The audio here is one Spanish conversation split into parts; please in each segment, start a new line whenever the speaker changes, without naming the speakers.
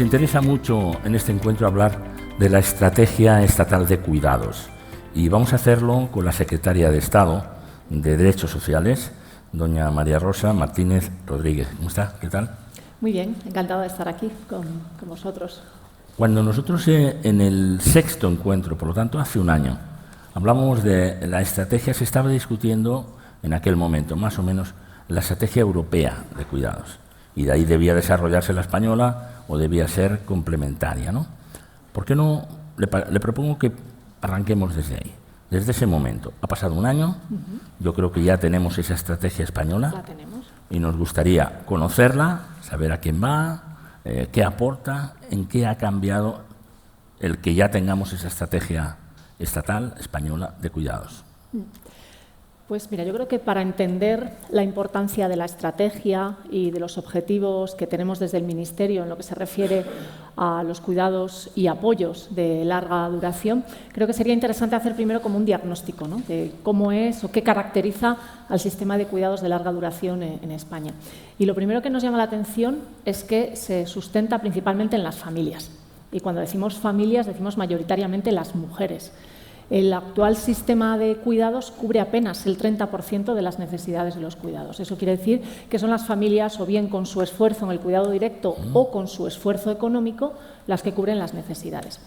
Nos interesa mucho en este encuentro hablar de la Estrategia Estatal de Cuidados y vamos a hacerlo con la Secretaria de Estado de Derechos Sociales, doña María Rosa Martínez Rodríguez. ¿Cómo está? ¿Qué tal?
Muy bien, encantada de estar aquí con vosotros.
Cuando nosotros en el sexto encuentro, por lo tanto hace un año, hablamos de la estrategia, se estaba discutiendo en aquel momento más o menos la estrategia europea de cuidados y de ahí debía desarrollarse la española o debía ser complementaria, ¿no? ¿Por qué no? Le propongo que arranquemos desde ahí, desde ese momento. Ha pasado un año, yo creo que ya tenemos esa estrategia española.
La tenemos.
Y nos gustaría conocerla, saber a quién va, qué aporta, en qué ha cambiado el que ya tengamos esa estrategia estatal española de cuidados.
Pues mira, yo creo que para entender la importancia de la estrategia y de los objetivos que tenemos desde el Ministerio en lo que se refiere a los cuidados y apoyos de larga duración, creo que sería interesante hacer primero como un diagnóstico, ¿no?, de cómo es o qué caracteriza al sistema de cuidados de larga duración en España. Y lo primero que nos llama la atención es que se sustenta principalmente en las familias. Y cuando decimos familias, decimos mayoritariamente las mujeres. El actual sistema de cuidados cubre apenas el 30% de las necesidades de los cuidados. Eso quiere decir que son las familias, o bien con su esfuerzo en el cuidado directo o con su esfuerzo económico, las que cubren las necesidades.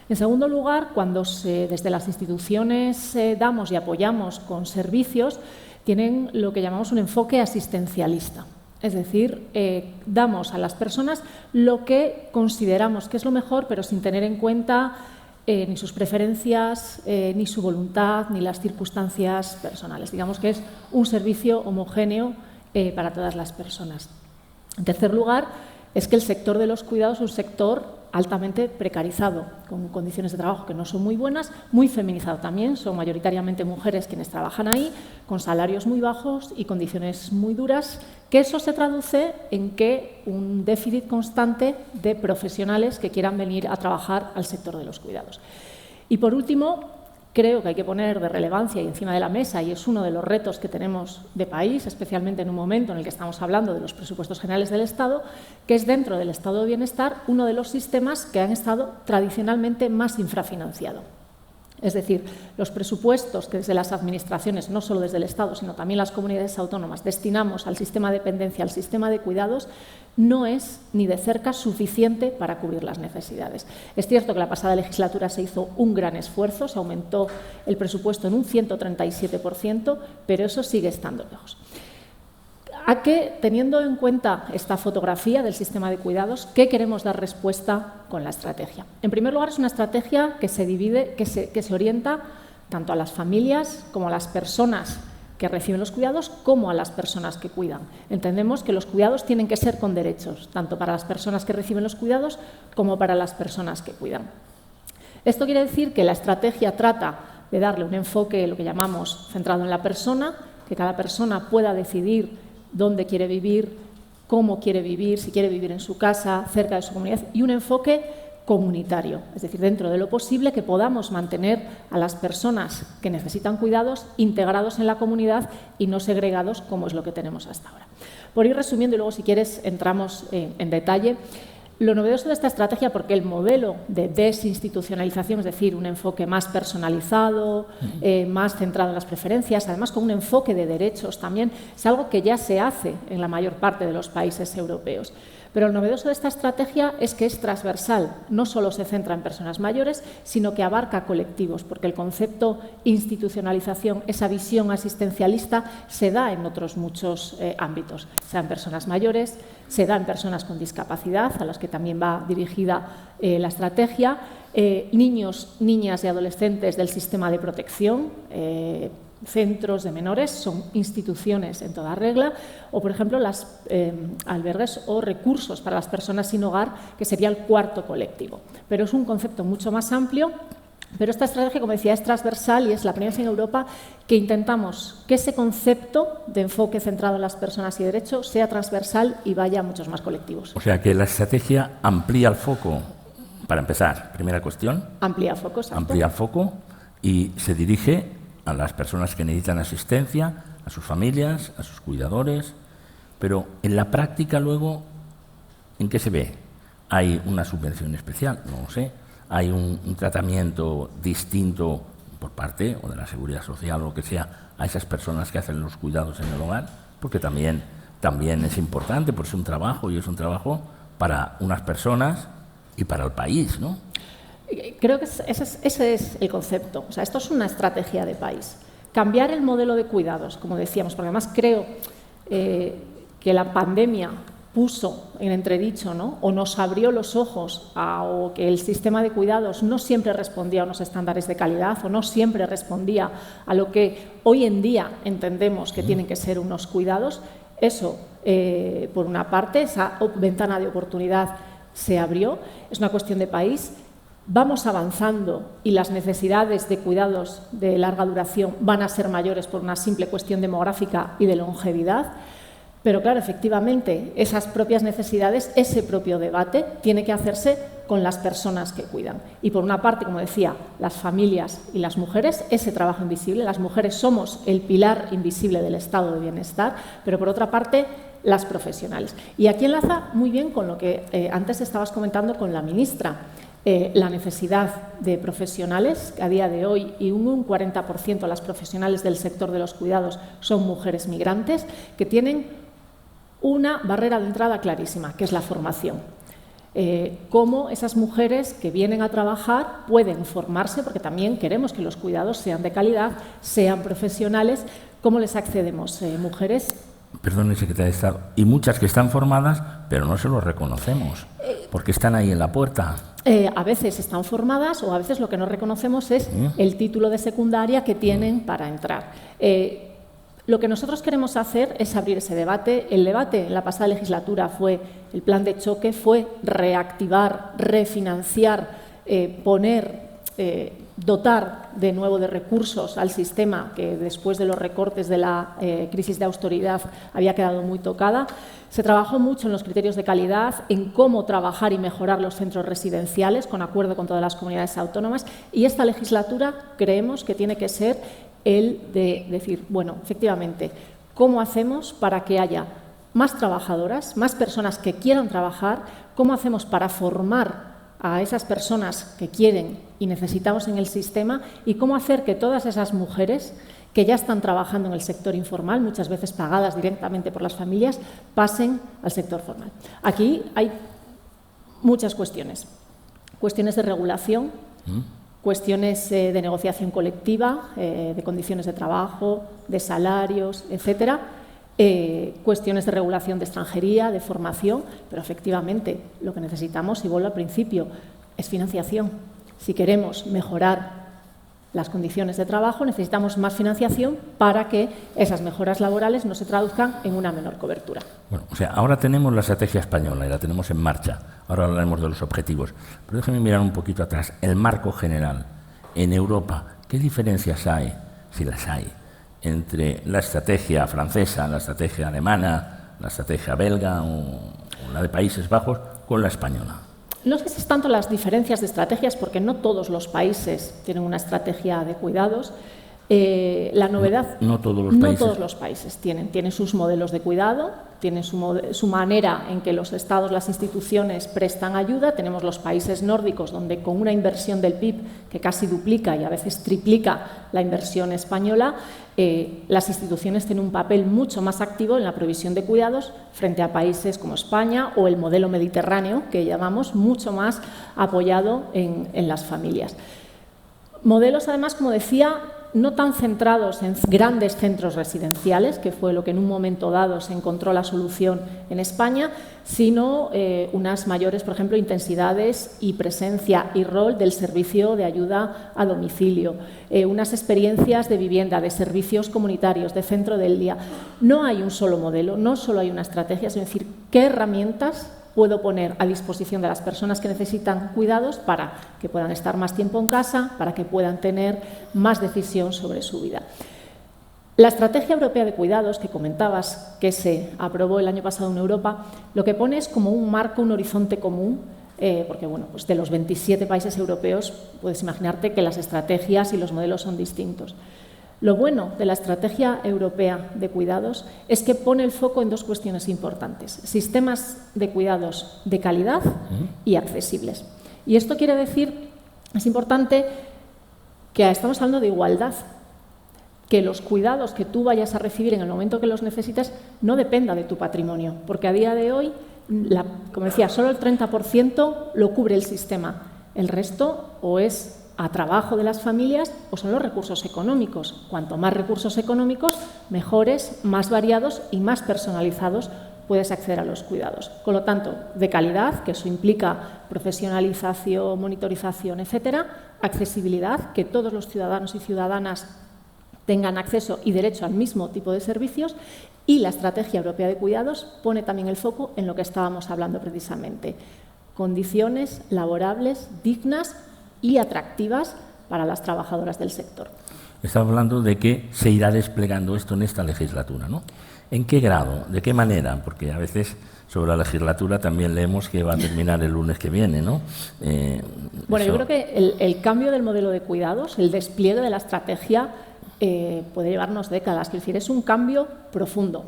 En segundo lugar, cuando desde las instituciones damos y apoyamos con servicios, tienen lo que llamamos un enfoque asistencialista. Es decir, damos a las personas lo que consideramos que es lo mejor, pero sin tener en cuenta ni sus preferencias, ni su voluntad, ni las circunstancias personales. Digamos que es un servicio homogéneo para todas las personas. En tercer lugar, es que el sector de los cuidados es un sector altamente precarizado, con condiciones de trabajo que no son muy buenas, muy feminizado también, son mayoritariamente mujeres quienes trabajan ahí, con salarios muy bajos y condiciones muy duras, que eso se traduce en que un déficit constante de profesionales que quieran venir a trabajar al sector de los cuidados. Y por último, creo que hay que poner de relevancia y encima de la mesa, y es uno de los retos que tenemos de país, especialmente en un momento en el que estamos hablando de los presupuestos generales del Estado, que es dentro del Estado de Bienestar uno de los sistemas que han estado tradicionalmente más infrafinanciados. Es decir, los presupuestos que desde las administraciones, no solo desde el Estado, sino también las comunidades autónomas, destinamos al sistema de dependencia, al sistema de cuidados, no es ni de cerca suficiente para cubrir las necesidades. Es cierto que la pasada legislatura se hizo un gran esfuerzo, se aumentó el presupuesto en un 137%, pero eso sigue estando lejos. ¿A qué, teniendo en cuenta esta fotografía del sistema de cuidados, qué queremos dar respuesta con la estrategia? En primer lugar, es una estrategia que se divide, que se orienta tanto a las familias como a las personas que reciben los cuidados, como a las personas que cuidan. Entendemos que los cuidados tienen que ser con derechos, tanto para las personas que reciben los cuidados como para las personas que cuidan. Esto quiere decir que la estrategia trata de darle un enfoque, lo que llamamos centrado en la persona, que cada persona pueda decidir dónde quiere vivir, cómo quiere vivir, si quiere vivir en su casa, cerca de su comunidad, y un enfoque comunitario, es decir, dentro de lo posible que podamos mantener a las personas que necesitan cuidados integrados en la comunidad y no segregados como es lo que tenemos hasta ahora. Por ir resumiendo y luego, si quieres, entramos en detalle. Lo novedoso de esta estrategia, porque el modelo de desinstitucionalización, es decir, un enfoque más personalizado, más centrado en las preferencias, además con un enfoque de derechos también, es algo que ya se hace en la mayor parte de los países europeos. Pero lo novedoso de esta estrategia es que es transversal, no solo se centra en personas mayores, sino que abarca colectivos, porque el concepto institucionalización, esa visión asistencialista, se da en otros muchos ámbitos, sea en personas mayores, se da en personas con discapacidad, a las que también va dirigida la estrategia, niños, niñas y adolescentes del sistema de protección, centros de menores, son instituciones en toda regla, o por ejemplo las albergues o recursos para las personas sin hogar, que sería el cuarto colectivo. Pero es un concepto mucho más amplio, pero esta estrategia, como decía, es transversal y es la primera vez en Europa que intentamos que ese concepto de enfoque centrado en las personas y derechos sea transversal y vaya a muchos más colectivos.
O sea que la estrategia amplía el foco, para empezar, primera cuestión.
Amplía el foco, exacto.
Amplía el foco y se dirige a las personas que necesitan asistencia, a sus familias, a sus cuidadores, pero en la práctica luego, ¿en qué se ve? hay una subvención especial, no lo sé, hay un tratamiento distinto por parte o de la Seguridad Social o lo que sea a esas personas que hacen los cuidados en el hogar, porque también es importante, porque es un trabajo y es un trabajo para unas personas y para el país, ¿no?
Creo que ese es el concepto. O sea, esto es una estrategia de país. Cambiar el modelo de cuidados, como decíamos, porque además creo que la pandemia puso en entredicho, ¿no?, o nos abrió los ojos o que el sistema de cuidados no siempre respondía a unos estándares de calidad o no siempre respondía a lo que hoy en día entendemos que tienen que ser unos cuidados. Eso, por una parte, esa ventana de oportunidad se abrió. Es una cuestión de país. Vamos avanzando y las necesidades de cuidados de larga duración van a ser mayores por una simple cuestión demográfica y de longevidad. Pero claro, efectivamente, esas propias necesidades, ese propio debate tiene que hacerse con las personas que cuidan. Y por una parte, como decía, las familias y las mujeres, ese trabajo invisible. Las mujeres somos el pilar invisible del estado de bienestar, pero por otra parte, las profesionales. Y aquí enlaza muy bien con lo que antes estabas comentando con la ministra. La necesidad de profesionales, que a día de hoy y un 40% de las profesionales del sector de los cuidados son mujeres migrantes, que tienen una barrera de entrada clarísima, que es la formación. Cómo esas mujeres que vienen a trabajar pueden formarse, porque también queremos que los cuidados sean de calidad, sean profesionales. ¿Cómo les accedemos, mujeres?
Perdone, secretaria de Estado, y muchas que están formadas, pero no se lo reconocemos, porque están ahí en la puerta.
A veces están formadas o a veces lo que no reconocemos es el título de secundaria que tienen para entrar. Lo que nosotros queremos hacer es abrir ese debate. El debate en la pasada legislatura fue el plan de choque, fue reactivar, refinanciar, dotar de nuevo de recursos al sistema que después de los recortes de la crisis de austeridad había quedado muy tocada. Se trabajó mucho en los criterios de calidad, en cómo trabajar y mejorar los centros residenciales, con acuerdo con todas las comunidades autónomas, y esta legislatura creemos que tiene que ser el de decir, bueno, efectivamente, ¿cómo hacemos para que haya más trabajadoras, más personas que quieran trabajar? ¿Cómo hacemos para formar a esas personas que quieren y necesitamos en el sistema? ¿Y cómo hacer que todas esas mujeres que ya están trabajando en el sector informal, muchas veces pagadas directamente por las familias, pasen al sector formal? Aquí hay muchas cuestiones. Cuestiones de regulación, cuestiones de negociación colectiva, de condiciones de trabajo, de salarios, etcétera. Cuestiones de regulación de extranjería, de formación, pero efectivamente lo que necesitamos, y vuelvo al principio, es financiación. Si queremos mejorar las condiciones de trabajo, necesitamos más financiación para que esas mejoras laborales no se traduzcan en una menor cobertura.
Bueno, o sea, ahora tenemos la estrategia española y la tenemos en marcha. Ahora hablaremos de los objetivos. Pero déjenme mirar un poquito atrás. El marco general en Europa, ¿qué diferencias hay, si las hay, entre la estrategia francesa, la estrategia alemana, la estrategia belga o la de Países Bajos con la española?
No sé si es tanto las diferencias de estrategias, porque no todos los países tienen una estrategia de cuidados. La novedad,
no todos los países
tienen sus modelos de cuidado, tienen su manera en que los estados, las instituciones prestan ayuda. Tenemos los países nórdicos, donde con una inversión del PIB que casi duplica y a veces triplica la inversión española, las instituciones tienen un papel mucho más activo en la provisión de cuidados frente a países como España o el modelo mediterráneo, que llamamos, mucho más apoyado en las familias. Modelos, además, como decía, no tan centrados en grandes centros residenciales, que fue lo que en un momento dado se encontró la solución en España, sino unas mayores, por ejemplo, intensidades y presencia y rol del servicio de ayuda a domicilio, unas experiencias de vivienda, de servicios comunitarios, de centro del día. No hay un solo modelo, no solo hay una estrategia, es decir, ¿qué herramientas puedo poner a disposición de las personas que necesitan cuidados para que puedan estar más tiempo en casa, para que puedan tener más decisión sobre su vida? La Estrategia Europea de Cuidados, que comentabas, que se aprobó el año pasado en Europa, lo que pone es como un marco, un horizonte común, porque bueno, pues de los 27 países europeos puedes imaginarte que las estrategias y los modelos son distintos. Lo bueno de la Estrategia Europea de Cuidados es que pone el foco en dos cuestiones importantes: sistemas de cuidados de calidad y accesibles. Y esto quiere decir, es importante, que estamos hablando de igualdad, que los cuidados que tú vayas a recibir en el momento que los necesites no dependa de tu patrimonio, porque a día de hoy, como decía, solo el 30% lo cubre el sistema. El resto o es a trabajo de las familias o son los recursos económicos. Cuanto más recursos económicos, mejores, más variados y más personalizados puedes acceder a los cuidados. Con lo tanto, de calidad, que eso implica profesionalización, monitorización, etcétera; accesibilidad, que todos los ciudadanos y ciudadanas tengan acceso y derecho al mismo tipo de servicios; y la Estrategia Europea de Cuidados pone también el foco en lo que estábamos hablando precisamente: condiciones laborables dignas y atractivas para las trabajadoras del sector.
Estamos hablando de que se irá desplegando esto en esta legislatura, ¿no? ¿En qué grado? ¿De qué manera? Porque a veces sobre la legislatura también leemos que va a terminar el lunes que viene, ¿no?
Bueno, yo creo que el cambio del modelo de cuidados, el despliegue de la estrategia, puede llevarnos décadas. Es decir, es un cambio profundo.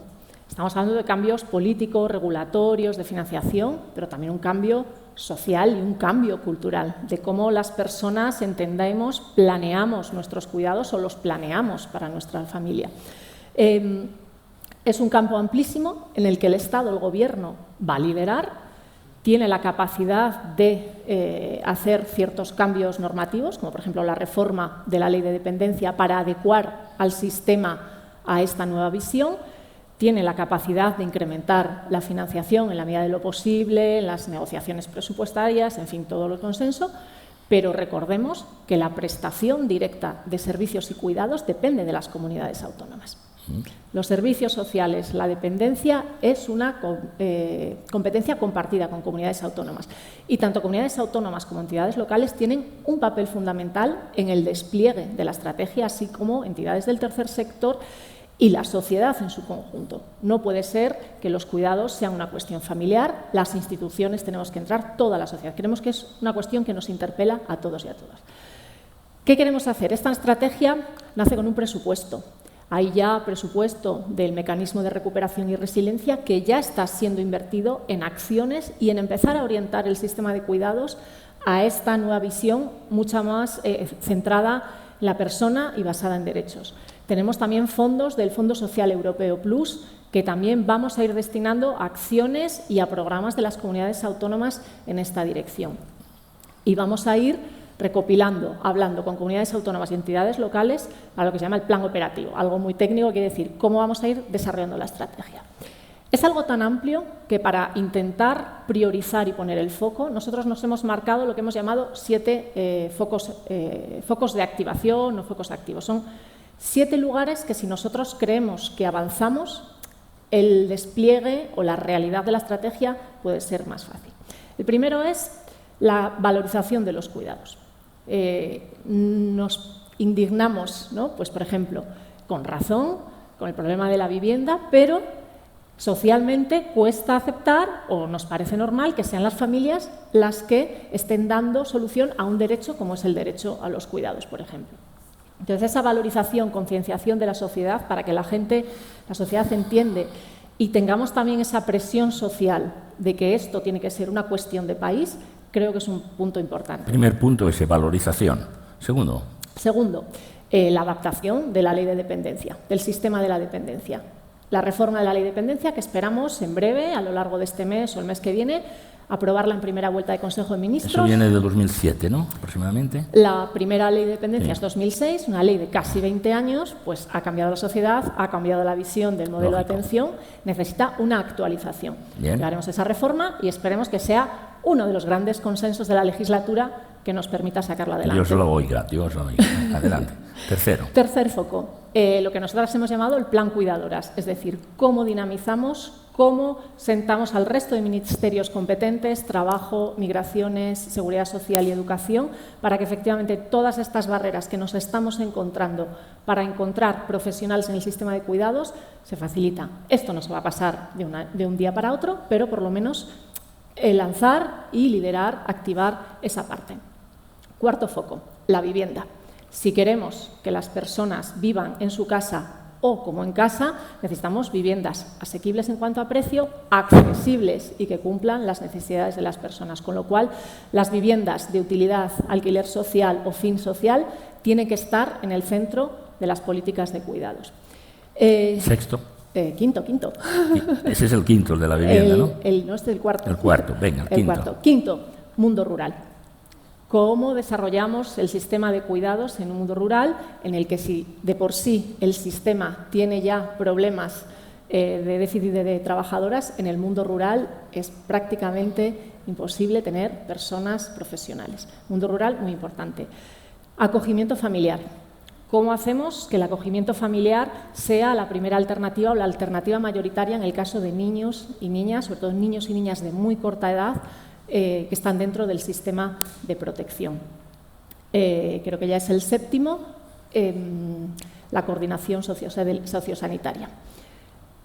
Estamos hablando de cambios políticos, regulatorios, de financiación, pero también un cambio social y un cambio cultural, de cómo las personas entendemos, planeamos nuestros cuidados o los planeamos para nuestra familia. Es un campo amplísimo en el que el Estado, el Gobierno, va a liderar, tiene la capacidad de hacer ciertos cambios normativos, como por ejemplo la reforma de la Ley de Dependencia para adecuar al sistema a esta nueva visión. Tiene la capacidad de incrementar la financiación en la medida de lo posible, en las negociaciones presupuestarias, en fin, todo el consenso, pero recordemos que la prestación directa de servicios y cuidados depende de las comunidades autónomas. Los servicios sociales, la dependencia, es una competencia compartida con comunidades autónomas. Y tanto comunidades autónomas como entidades locales tienen un papel fundamental en el despliegue de la estrategia, así como entidades del tercer sector y la sociedad en su conjunto. No puede ser que los cuidados sean una cuestión familiar, las instituciones tenemos que entrar, toda la sociedad. Creemos que es una cuestión que nos interpela a todos y a todas. ¿Qué queremos hacer? Esta estrategia nace con un presupuesto. Hay ya presupuesto del Mecanismo de Recuperación y Resiliencia que ya está siendo invertido en acciones y en empezar a orientar el sistema de cuidados a esta nueva visión mucho más centrada en la persona y basada en derechos. Tenemos también fondos del Fondo Social Europeo Plus, que también vamos a ir destinando a acciones y a programas de las comunidades autónomas en esta dirección. Y vamos a ir recopilando, hablando con comunidades autónomas y entidades locales a lo que se llama el plan operativo. Algo muy técnico, quiere decir cómo vamos a ir desarrollando la estrategia. Es algo tan amplio que para intentar priorizar y poner el foco, nosotros nos hemos marcado lo que hemos llamado 7 focos de activación o focos activos. Son 7 lugares que, si nosotros creemos que avanzamos, el despliegue o la realidad de la estrategia puede ser más fácil. El primero es la valorización de los cuidados. Nos indignamos, ¿no? Pues, por ejemplo, con razón, con el problema de la vivienda, pero socialmente cuesta aceptar, o nos parece normal, que sean las familias las que estén dando solución a un derecho como es el derecho a los cuidados, por ejemplo. Entonces, esa valorización, concienciación de la sociedad para que la sociedad entiende y tengamos también esa presión social de que esto tiene que ser una cuestión de país, creo que es un punto importante.
Primer punto es valorización. Segundo,
la adaptación de la Ley de Dependencia, del sistema de la dependencia. La reforma de la Ley de Dependencia que esperamos en breve, a lo largo de este mes o el mes que viene, aprobarla en primera vuelta de Consejo de Ministros.
Eso viene de 2007, ¿no? Aproximadamente.
La primera Ley de Dependencia es 2006, una ley de casi 20 años, pues ha cambiado la sociedad, ha cambiado la visión del modelo de atención, necesita una actualización.
Bien.
Haremos esa reforma y esperemos que sea uno de los grandes consensos de la legislatura que nos permita sacarla adelante.
Dios lo oiga, Dios lo oiga. Adelante.
Tercer foco, lo que nosotros hemos llamado el plan cuidadoras, es decir, cómo dinamizamos, cómo sentamos al resto de ministerios competentes, trabajo, migraciones, seguridad social y educación, para que efectivamente todas estas barreras que nos estamos encontrando para encontrar profesionales en el sistema de cuidados se facilitan. Esto no se va a pasar de un día para otro, pero por lo menos lanzar y liderar, activar esa parte. Cuarto foco, la vivienda. Si queremos que las personas vivan en su casa o como en casa, necesitamos viviendas asequibles en cuanto a precio, accesibles y que cumplan las necesidades de las personas. Con lo cual, las viviendas de utilidad, alquiler social o fin social tienen que estar en el centro de las políticas de cuidados.
Sexto.
Quinto.
Ese es el quinto, el de la vivienda, ¿no?
No, este es el cuarto.
El cuarto, venga, el quinto.
Quinto, mundo rural. ¿Cómo desarrollamos el sistema de cuidados en un mundo rural en el que si de por sí el sistema tiene ya problemas de déficit de trabajadoras, en el mundo rural es prácticamente imposible tener personas profesionales? Mundo rural muy importante. Acogimiento familiar. ¿Cómo hacemos que el acogimiento familiar sea la primera alternativa o la alternativa mayoritaria en el caso de niños y niñas, sobre todo niños y niñas de muy corta edad, que están dentro del sistema de protección? Creo que ya es el séptimo, la coordinación sociosanitaria.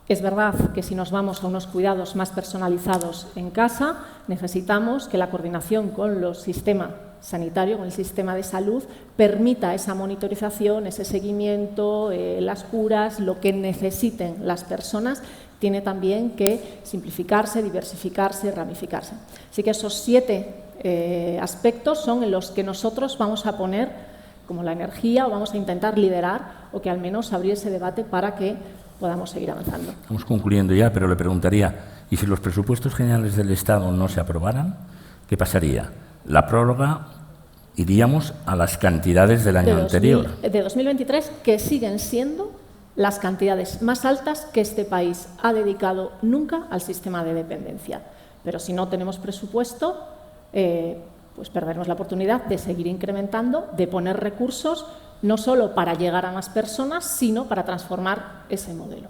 Es verdad que si nos vamos a unos cuidados más personalizados en casa, necesitamos que la coordinación con los sistemas sanitario, con el sistema de salud, permita esa monitorización, ese seguimiento, las curas, lo que necesiten las personas, tiene también que simplificarse, diversificarse, ramificarse. Así que esos 7 aspectos son en los que nosotros vamos a poner como la energía o vamos a intentar liderar o que al menos abrir ese debate para que podamos seguir avanzando.
Estamos concluyendo ya, pero le preguntaría, ¿y si los presupuestos generales del Estado no se aprobaran? ¿Qué pasaría? La prórroga, iríamos a las cantidades del año anterior.
De 2023, que siguen siendo las cantidades más altas que este país ha dedicado nunca al sistema de dependencia. Pero si no tenemos presupuesto, pues perderemos la oportunidad de seguir incrementando, de poner recursos, no solo para llegar a más personas, sino para transformar ese modelo.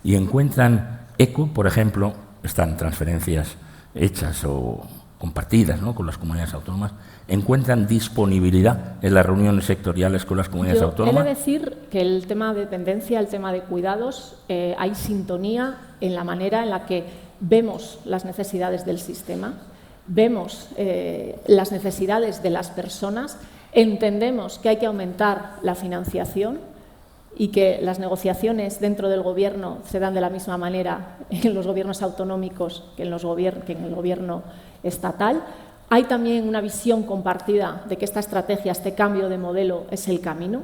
¿Y encuentran eco, por ejemplo, están transferencias hechas o compartidas, ¿no?, con las comunidades autónomas? ¿Encuentran disponibilidad en las reuniones sectoriales con las comunidades autónomas?
He de decir que el tema de dependencia, el tema de cuidados, hay sintonía en la manera en la que vemos las necesidades del sistema, vemos las necesidades de las personas, entendemos que hay que aumentar la financiación y que las negociaciones dentro del Gobierno se dan de la misma manera en los gobiernos autonómicos que en el Gobierno estatal. Hay también una visión compartida de que esta estrategia, este cambio de modelo es el camino.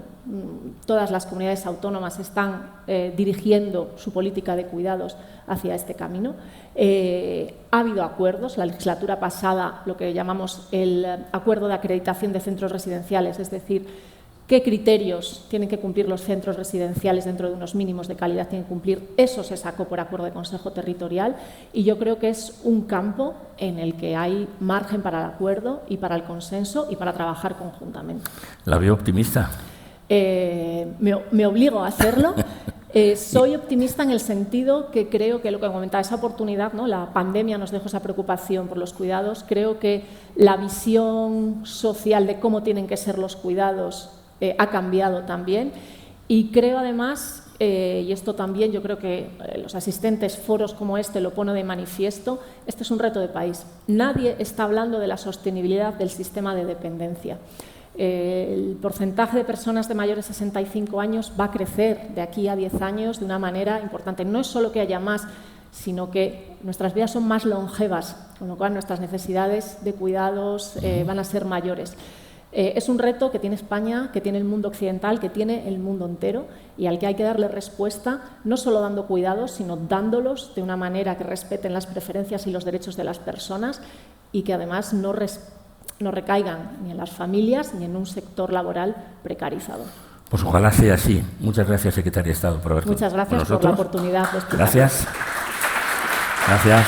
Todas las comunidades autónomas están dirigiendo su política de cuidados hacia este camino. Ha habido acuerdos, la legislatura pasada, lo que llamamos el acuerdo de acreditación de centros residenciales, es decir, qué criterios tienen que cumplir los centros residenciales dentro de unos mínimos de calidad tienen que cumplir. Eso se sacó por acuerdo de Consejo Territorial y yo creo que es un campo en el que hay margen para el acuerdo y para el consenso y para trabajar conjuntamente.
¿La veo optimista?
Me obligo a hacerlo. Soy optimista en el sentido que creo que lo que comentaba, esa oportunidad, ¿no?, la pandemia nos dejó esa preocupación por los cuidados. Creo que la visión social de cómo tienen que ser los cuidados ha cambiado también y creo además, y esto también yo creo que los asistentes, foros como este lo pone de manifiesto, este es un reto de país. Nadie está hablando de la sostenibilidad del sistema de dependencia. El porcentaje de personas de mayores de 65 años va a crecer de aquí a 10 años de una manera importante. No es solo que haya más, sino que nuestras vidas son más longevas, con lo cual nuestras necesidades de cuidados van a ser mayores. Es un reto que tiene España, que tiene el mundo occidental, que tiene el mundo entero y al que hay que darle respuesta no solo dando cuidados, sino dándolos de una manera que respeten las preferencias y los derechos de las personas y que además no recaigan ni en las familias ni en un sector laboral precarizado.
Pues ojalá sea así. Muchas gracias, Secretaria de Estado, por haber estado
Muchas gracias por la oportunidad de explicar.
Gracias. Gracias.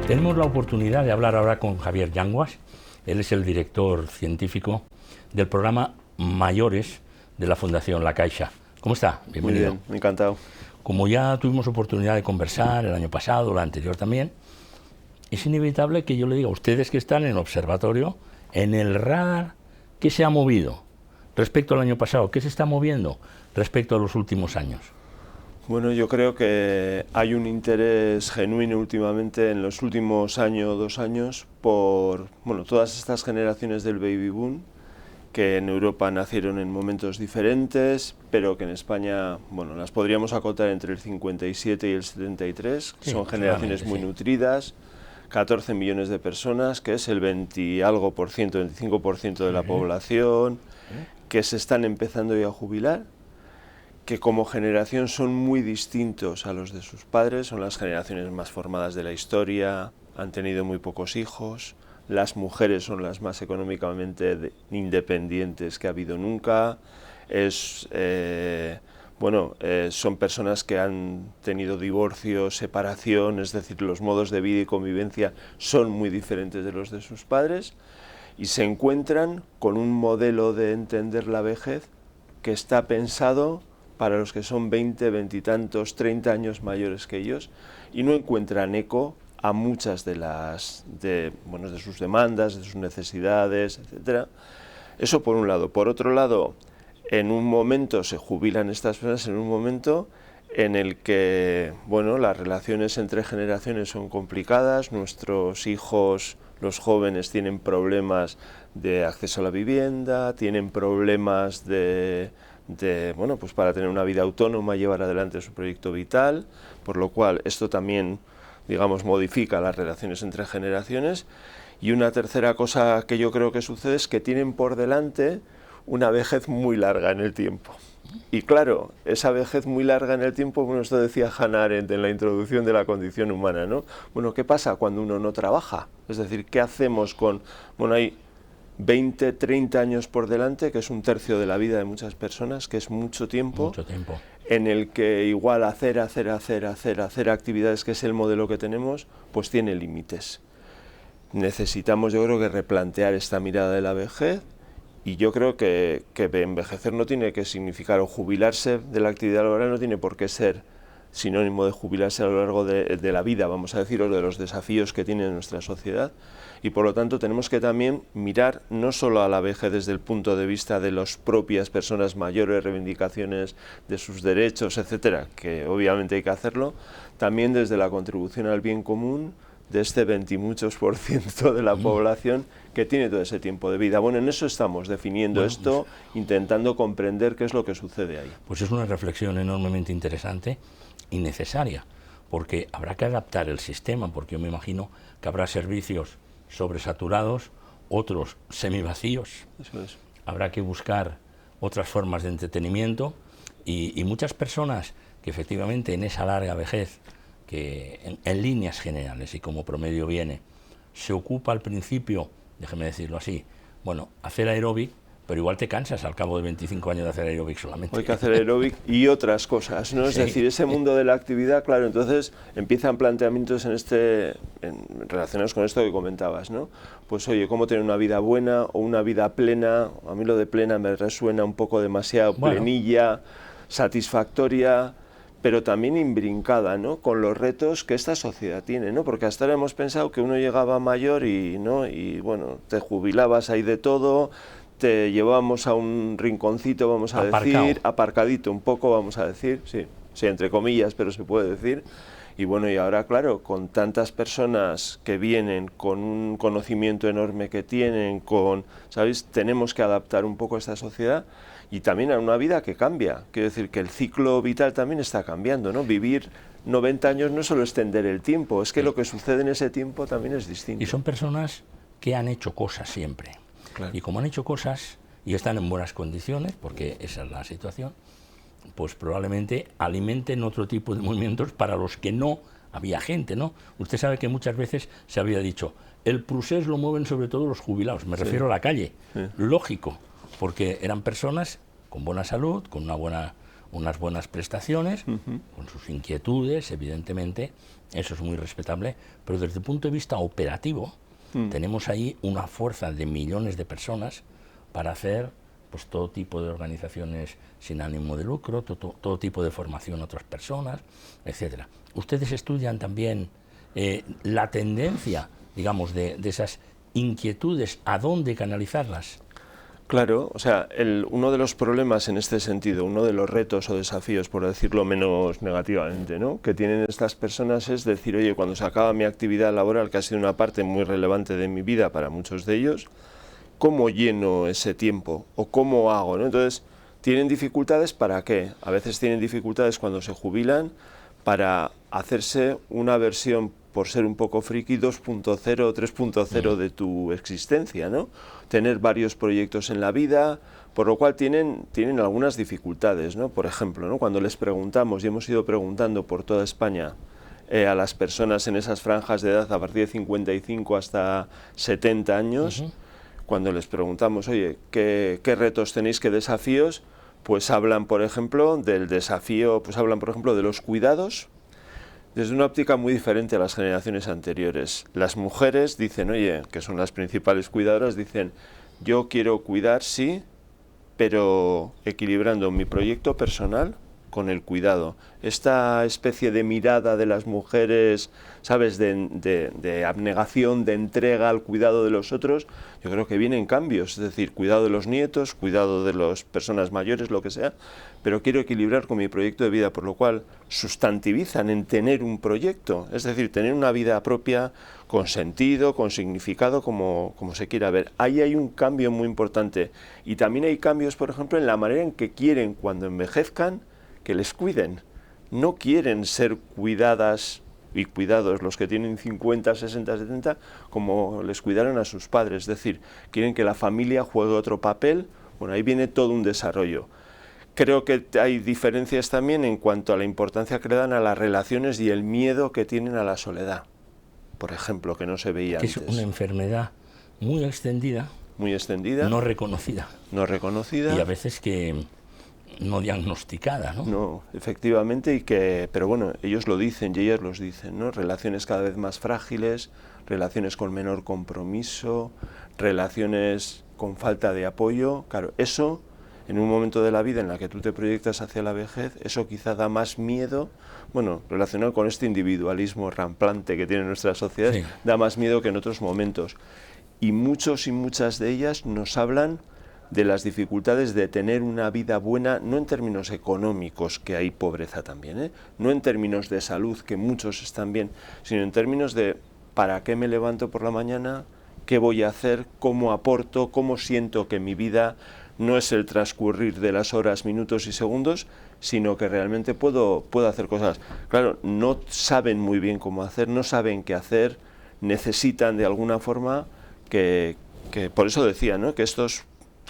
Tenemos la oportunidad de hablar ahora con Javier Yanguas. Él es el director científico del programa Mayores de la Fundación La Caixa. ¿Cómo está? Bienvenido.
Muy bien, encantado.
Como ya tuvimos oportunidad de conversar el año pasado, el anterior también, es inevitable que yo le diga a ustedes que están en el observatorio, en el radar ¿Qué se ha movido respecto al año pasado? ¿Qué se está moviendo respecto a los últimos años?
Bueno, yo creo que hay un interés genuino últimamente, en los últimos año o 2 años, por todas estas generaciones del baby boom, que en Europa nacieron en momentos diferentes, pero que en España, las podríamos acotar entre el 57 y el 73, que son generaciones muy nutridas, 14 millones de personas, que es el 20 y algo por ciento, 25% de la población, que se están empezando ya a jubilar, que como generación son muy distintos a los de sus padres, son las generaciones más formadas de la historia, han tenido muy pocos hijos, las mujeres son las más económicamente independientes que ha habido nunca, son personas que han tenido divorcio, separación, es decir, los modos de vida y convivencia son muy diferentes de los de sus padres, y se encuentran con un modelo de entender la vejez que está pensado para los que son 20, 20 y tantos, 30 años mayores que ellos, y no encuentran eco a muchas de sus demandas, de sus necesidades, etc. Eso por un lado. Por otro lado, en un momento se jubilan estas personas, en un momento en el que las relaciones entre generaciones son complicadas, nuestros hijos, los jóvenes, tienen problemas de acceso a la vivienda, tienen problemas para tener una vida autónoma, llevar adelante su proyecto vital, por lo cual esto también, modifica las relaciones entre generaciones. Y una tercera cosa que yo creo que sucede es que tienen por delante una vejez muy larga en el tiempo. Y claro, esa vejez muy larga en el tiempo, esto decía Hannah Arendt en la introducción de la condición humana, ¿no? ¿Qué pasa cuando uno no trabaja? Es decir, ¿qué hacemos con...? Hay 20, 30 años por delante, que es un tercio de la vida de muchas personas, que es mucho tiempo, en el que igual hacer actividades, que es el modelo que tenemos, pues tiene límites. Necesitamos, yo creo, que replantear esta mirada de la vejez, y yo creo que envejecer no tiene que significar, o jubilarse de la actividad laboral no tiene por qué ser sinónimo de jubilarse a lo largo de la vida, vamos a decir, o de los desafíos que tiene nuestra sociedad. Y por lo tanto tenemos que también mirar no solo a la vejez desde el punto de vista de las propias personas mayores, reivindicaciones de sus derechos, etcétera, que obviamente hay que hacerlo, también desde la contribución al bien común de este 20 y muchos % de la población que tiene todo ese tiempo de vida. En eso estamos, definiendo esto, intentando comprender qué es lo que sucede ahí.
Pues es una reflexión enormemente interesante y necesaria, porque habrá que adaptar el sistema, porque yo me imagino que habrá servicios sobresaturados, otros semivacíos.
Eso es.
Habrá que buscar otras formas de entretenimiento y muchas personas que efectivamente en esa larga vejez, que en líneas generales y como promedio viene, se ocupa al principio, déjeme decirlo así, hacer aeróbic, pero igual te cansas al cabo de 25 años de hacer aeróbic solamente.
Hay que hacer aeróbic y otras cosas, ¿no? Es decir, ese mundo de la actividad, claro, entonces empiezan planteamientos relacionados con esto que comentabas, ¿no? Pues oye, ¿cómo tener una vida buena o una vida plena? A mí lo de plena me resuena un poco demasiado plenilla, satisfactoria, pero también imbrincada, ¿no?, con los retos que esta sociedad tiene, ¿no? Porque hasta ahora hemos pensado que uno llegaba mayor y te jubilabas ahí de todo, te llevamos a un rinconcito, vamos a decir, aparcadito un poco, vamos a decir, sí, entre comillas, pero se puede decir. Y y ahora, claro, con tantas personas que vienen, con un conocimiento enorme que tienen, ¿sabéis? Tenemos que adaptar un poco a esta sociedad y también a una vida que cambia. Quiero decir que el ciclo vital también está cambiando, ¿no? Vivir 90 años no es solo extender el tiempo, es que lo que sucede en ese tiempo también es distinto.
Y son personas que han hecho cosas siempre. Claro. Y como han hecho cosas y están en buenas condiciones, porque esa es la situación, pues probablemente alimenten otro tipo de movimientos para los que no había gente, ¿no? Usted sabe que muchas veces se había dicho, el procés lo mueven sobre todo los jubilados, me refiero a la calle, lógico, porque eran personas con buena salud, con unas buenas prestaciones, con sus inquietudes, evidentemente, eso es muy respetable, pero desde el punto de vista operativo, tenemos ahí una fuerza de millones de personas para hacer pues todo tipo de organizaciones sin ánimo de lucro, todo tipo de formación a otras personas, etcétera. Ustedes estudian también la tendencia, digamos, de esas inquietudes, ¿a dónde canalizarlas?
Claro, o sea, uno de los problemas en este sentido, uno de los retos o desafíos, por decirlo menos negativamente, ¿no?, que tienen estas personas es decir, oye, cuando se acaba mi actividad laboral, que ha sido una parte muy relevante de mi vida para muchos de ellos, ¿cómo lleno ese tiempo? ¿O cómo hago?, ¿no? Entonces, ¿tienen dificultades para qué? A veces tienen dificultades cuando se jubilan para hacerse una versión, por ser un poco friki, 2.0 o 3.0 de tu existencia, ¿no? Tener varios proyectos en la vida, por lo cual tienen algunas dificultades, ¿no? Por ejemplo, ¿no?, cuando les preguntamos, y hemos ido preguntando por toda España a las personas en esas franjas de edad a partir de 55 hasta 70 años, cuando les preguntamos, oye, ¿qué retos tenéis, qué desafíos?, pues hablan, por ejemplo, del desafío, pues hablan, por ejemplo, de los cuidados, desde una óptica muy diferente a las generaciones anteriores. Las mujeres dicen, oye, que son las principales cuidadoras, dicen, yo quiero cuidar, sí, pero equilibrando mi proyecto personal con el cuidado. Esta especie de mirada de las mujeres, ¿sabes?, de abnegación, de entrega al cuidado de los otros, yo creo que vienen cambios, es decir, cuidado de los nietos, cuidado de las personas mayores, lo que sea, pero quiero equilibrar con mi proyecto de vida, por lo cual sustantivizan en tener un proyecto, es decir, tener una vida propia con sentido, con significado, como se quiera ver. Ahí hay un cambio muy importante, y también hay cambios, por ejemplo, en la manera en que quieren, cuando envejezcan, que les cuiden. No quieren ser cuidadas y cuidados los que tienen 50, 60, 70 como les cuidaron a sus padres, es decir, quieren que la familia juegue otro papel. Bueno, ahí viene todo un desarrollo. Creo que hay diferencias también en cuanto a la importancia que le dan a las relaciones y el miedo que tienen a la soledad, por ejemplo, que no se veía antes.
Es una enfermedad muy extendida, no reconocida, y a veces que no diagnosticada, ¿no?
No, efectivamente, pero bueno, ellos lo dicen y ellas los dicen, ¿no? Relaciones cada vez más frágiles, relaciones con menor compromiso, relaciones con falta de apoyo. Claro, eso, en un momento de la vida en la que tú te proyectas hacia la vejez, eso quizá da más miedo, bueno, relacionado con este individualismo rampante que tiene nuestra sociedad, sí, da más miedo que en otros momentos. Y muchos y muchas de ellas nos hablan de las dificultades de tener una vida buena, no en términos económicos, que hay pobreza también, no en términos de salud, que muchos están bien, sino en términos de ¿para qué me levanto por la mañana?, ¿qué voy a hacer?, ¿cómo aporto?, ¿cómo siento que mi vida no es el transcurrir de las horas, minutos y segundos, sino que realmente puedo hacer cosas? Claro, no saben muy bien cómo hacer, no saben qué hacer, necesitan de alguna forma que por eso decía, ¿no?, que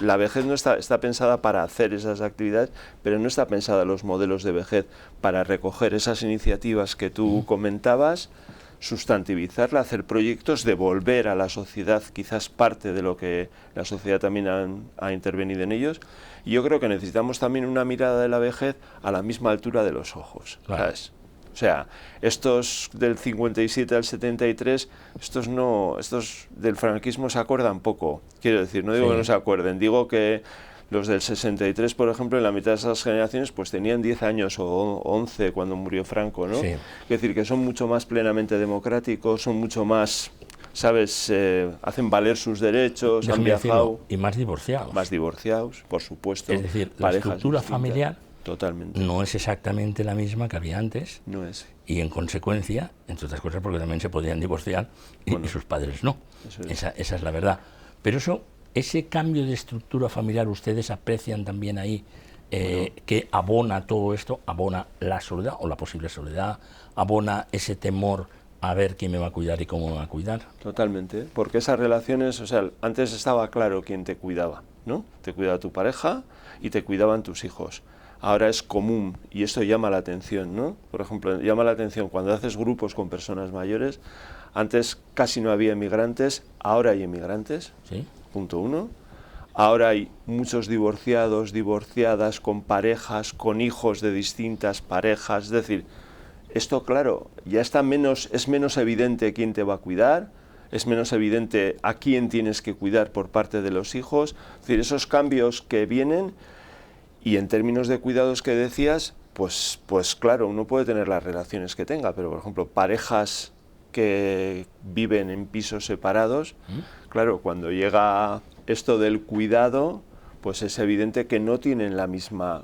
la vejez no está pensada para hacer esas actividades, pero no está pensada los modelos de vejez para recoger esas iniciativas que tú comentabas, sustantivizarla, hacer proyectos, devolver a la sociedad quizás parte de lo que la sociedad también ha intervenido en ellos. Y yo creo que necesitamos también una mirada de la vejez a la misma altura de los ojos,
claro,
¿sabes? O sea, estos del 57 al 73, estos del franquismo se acuerdan poco. Quiero decir, no digo sí, que no se acuerden, digo que los del 63, por ejemplo, en la mitad de esas generaciones, pues tenían 10 años o 11 cuando murió Franco, ¿no? Sí. Es decir, que son mucho más plenamente democráticos, son mucho más, ¿sabes?, hacen valer sus derechos,
déjame
han viajado.
Decirlo, y más divorciados.
Más divorciados, por supuesto.
Es decir, la estructura familiar
totalmente
no es exactamente la misma que había antes.
No es.
Y en consecuencia, entre otras cosas, porque también se podían divorciar y sus padres no. Esa es la verdad. Pero ese cambio de estructura familiar, ¿ustedes aprecian también ahí que abona todo esto? ¿Abona la soledad o la posible soledad? ¿Abona ese temor a ver quién me va a cuidar y cómo me va a cuidar?
Totalmente, porque esas relaciones, o sea, antes estaba claro quién te cuidaba, ¿no? Te cuidaba tu pareja y te cuidaban tus hijos. Ahora es común y esto llama la atención, ¿no? Por ejemplo, llama la atención cuando haces grupos con personas mayores. Antes casi no había inmigrantes, ahora hay inmigrantes,
¿sí?
Punto uno. Ahora hay muchos divorciados, divorciadas, con parejas, con hijos de distintas parejas. Es decir, esto, claro, ya es menos evidente quién te va a cuidar, es menos evidente a quién tienes que cuidar por parte de los hijos. Es decir, esos cambios que vienen. Y en términos de cuidados que decías, pues claro, uno puede tener las relaciones que tenga, pero por ejemplo, parejas que viven en pisos separados, claro, cuando llega esto del cuidado, pues es evidente que no tienen la misma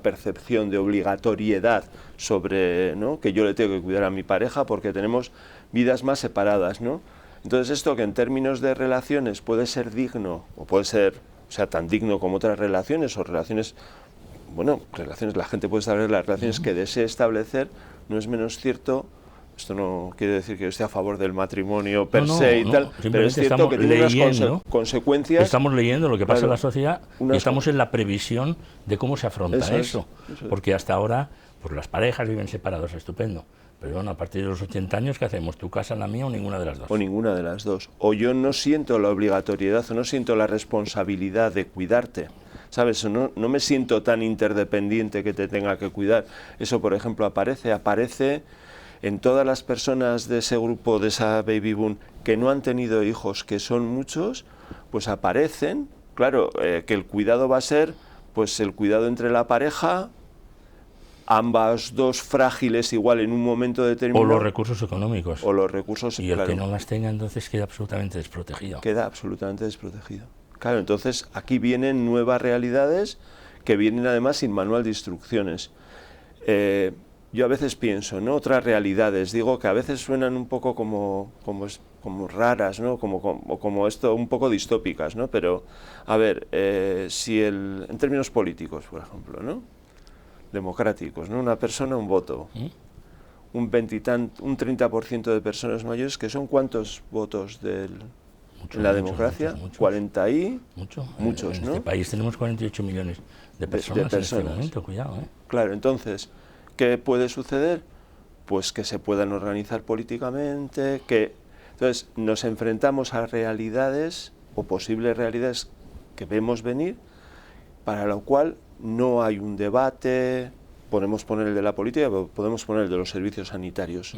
percepción de obligatoriedad sobre, ¿no?, que yo le tengo que cuidar a mi pareja porque tenemos vidas más separadas, ¿no? Entonces esto que en términos de relaciones puede ser digno o puede ser, o sea, tan digno como otras relaciones o relaciones, bueno, relaciones, la gente puede establecer las relaciones que desee establecer, no es menos cierto. Esto no quiere decir que yo esté a favor del matrimonio per se y tal, pero es cierto que tiene unas consecuencias.
Estamos leyendo lo que pasa en la sociedad y estamos en la previsión de cómo se afronta eso. Porque hasta ahora, pues las parejas viven separados, estupendo. Pero bueno, a partir de los 80 años, ¿qué hacemos? ¿Tu casa, la mía o ninguna de las dos?
O ninguna de las dos. O yo no siento la obligatoriedad o no siento la responsabilidad de cuidarte. ¿Sabes? No me siento tan interdependiente que te tenga que cuidar. Eso, por ejemplo, aparece en todas las personas de ese grupo, de esa baby boom, que no han tenido hijos, que son muchos, pues aparecen, claro, que el cuidado va a ser, pues el cuidado entre la pareja, ambas dos frágiles igual en un momento determinado.
O los recursos económicos.
O los recursos,
y el que no las tenga entonces queda absolutamente desprotegido.
Queda absolutamente desprotegido. Claro, entonces aquí vienen nuevas realidades que vienen además sin manual de instrucciones. Yo a veces pienso, ¿no?, otras realidades, digo que a veces suenan un poco como raras, ¿no?, como esto, un poco distópicas, ¿no? Pero, a ver, en términos políticos, por ejemplo, ¿no?, democráticos, ¿no?, una persona, un voto, un 30% de personas mayores, que son ¿cuántos votos en la democracia?
Muchos.
40 y...
Muchos,
¿no?
En este país tenemos 48 millones de personas. En este momento, cuidado, ¿eh?
Claro, entonces, ¿qué puede suceder? Pues que se puedan organizar políticamente, entonces nos enfrentamos a realidades o posibles realidades que vemos venir, para lo cual no hay un debate. Podemos poner el de la política, pero podemos poner el de los servicios sanitarios,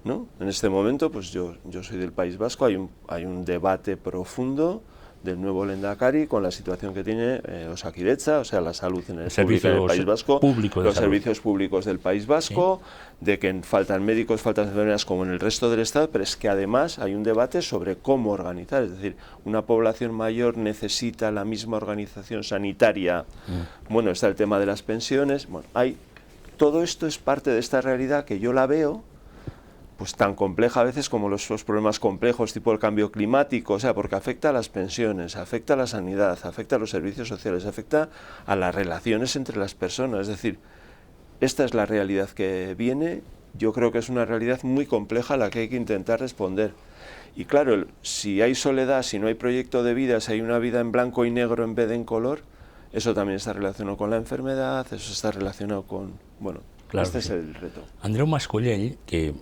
¿no? En este momento, pues yo soy del País Vasco, hay un debate profundo del nuevo Lehendakari con la situación que tiene Osakidetza, o sea, la salud en el País Vasco, los servicios públicos del País Vasco, de que faltan médicos, faltan enfermeras como en el resto del Estado, pero es que además hay un debate sobre cómo organizar, es decir, una población mayor necesita la misma organización sanitaria. Bueno, está el tema de las pensiones, bueno, todo esto es parte de esta realidad que yo la veo pues tan compleja a veces como los problemas complejos tipo el cambio climático, o sea, porque afecta a las pensiones, afecta a la sanidad, afecta a los servicios sociales, afecta a las relaciones entre las personas. Es decir, esta es la realidad que viene. Yo creo que es una realidad muy compleja a la que hay que intentar responder. Y claro, si hay soledad, si no hay proyecto de vida, si hay una vida en blanco y negro en vez de en color, eso también está relacionado con la enfermedad, eso está relacionado con... Bueno, claro, este es el reto.
Andreu Mas-Colell, que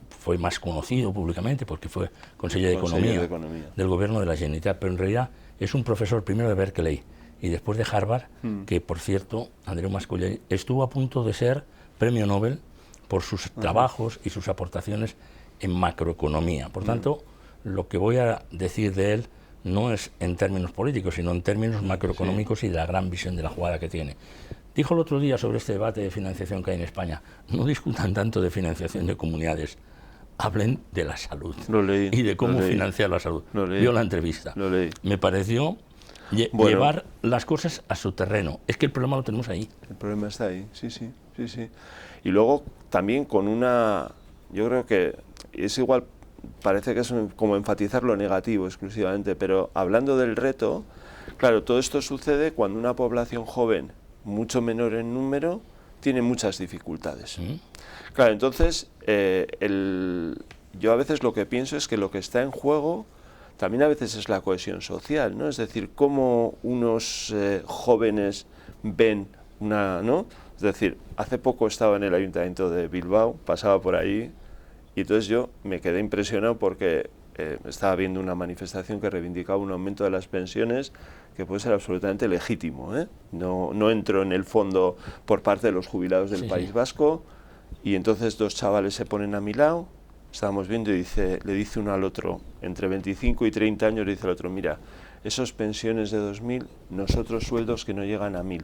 fue más conocido públicamente porque fue conseller de Economía del gobierno de la Generalitat, pero en realidad es un profesor primero de Berkeley y después de Harvard, que por cierto, Andreu Mas-Colell estuvo a punto de ser premio Nobel por sus trabajos y sus aportaciones en macroeconomía. Por tanto, lo que voy a decir de él no es en términos políticos, sino en términos macroeconómicos y de la gran visión de la jugada que tiene. Dijo el otro día sobre este debate de financiación que hay en España, no discutan tanto de financiación de comunidades, hablen de la salud y de cómo financiar la salud. Vio la entrevista. Me pareció llevar las cosas a su terreno. Es que el problema lo tenemos ahí.
El problema está ahí, sí. Y luego también con yo creo que es igual, parece que es como enfatizar lo negativo exclusivamente, pero hablando del reto, claro, todo esto sucede cuando una población joven mucho menor en número, tiene muchas dificultades. Claro, entonces, yo a veces lo que pienso es que lo que está en juego también a veces es la cohesión social, ¿no? Es decir, cómo unos jóvenes ven ¿no? Es decir, hace poco estaba en el Ayuntamiento de Bilbao, pasaba por ahí, y entonces yo me quedé impresionado porque estaba viendo una manifestación que reivindicaba un aumento de las pensiones que puede ser absolutamente legítimo, ¿eh? No entro en el fondo por parte de los jubilados del País Vasco, y entonces dos chavales se ponen a mi lado, estábamos viendo y le dice uno al otro, entre 25 y 30 años, le dice al otro, mira, esos pensiones de 2.000, nosotros sueldos que no llegan a 1.000.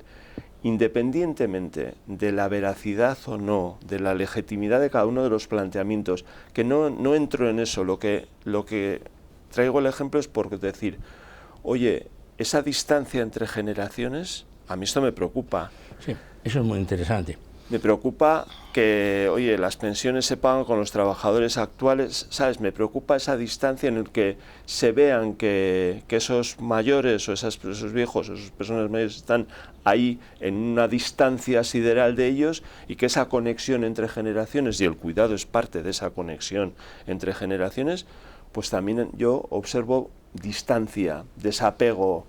Independientemente de la veracidad o no, de la legitimidad de cada uno de los planteamientos, que no entro en eso, lo que traigo el ejemplo es por decir, oye, esa distancia entre generaciones, a mí esto me preocupa.
Sí, eso es muy interesante.
Me preocupa que, oye, las pensiones se pagan con los trabajadores actuales, ¿sabes? Me preocupa esa distancia en la que se vean que esos mayores o esos viejos, o esas personas mayores están ahí en una distancia sideral de ellos y que esa conexión entre generaciones, y el cuidado es parte de esa conexión entre generaciones, pues también yo observo distancia, desapego.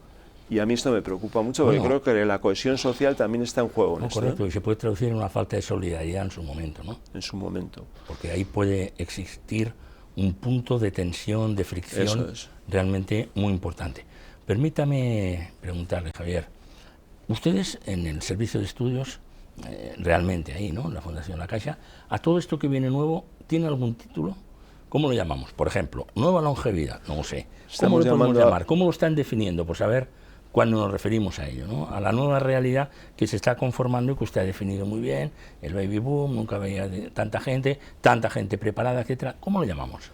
Y a mí esto me preocupa mucho porque creo que la cohesión social también está en juego.
No, correcto, y se puede traducir en una falta de solidaridad en su momento, ¿no?
En su momento.
Porque ahí puede existir un punto de tensión, de fricción realmente muy importante. Permítame preguntarle, Javier, ustedes en el servicio de estudios, realmente ahí, ¿no?, en la Fundación La Caixa, a todo esto que viene nuevo, ¿tiene algún título? ¿Cómo lo llamamos? Por ejemplo, nueva longevidad, no lo sé. ¿Cómo lo podemos llamar? ¿Cómo lo están definiendo? Por saber cuando nos referimos a ello, ¿no? A la nueva realidad que se está conformando y que usted ha definido muy bien, el baby boom, nunca veía tanta gente preparada, etcétera. ¿Cómo lo llamamos?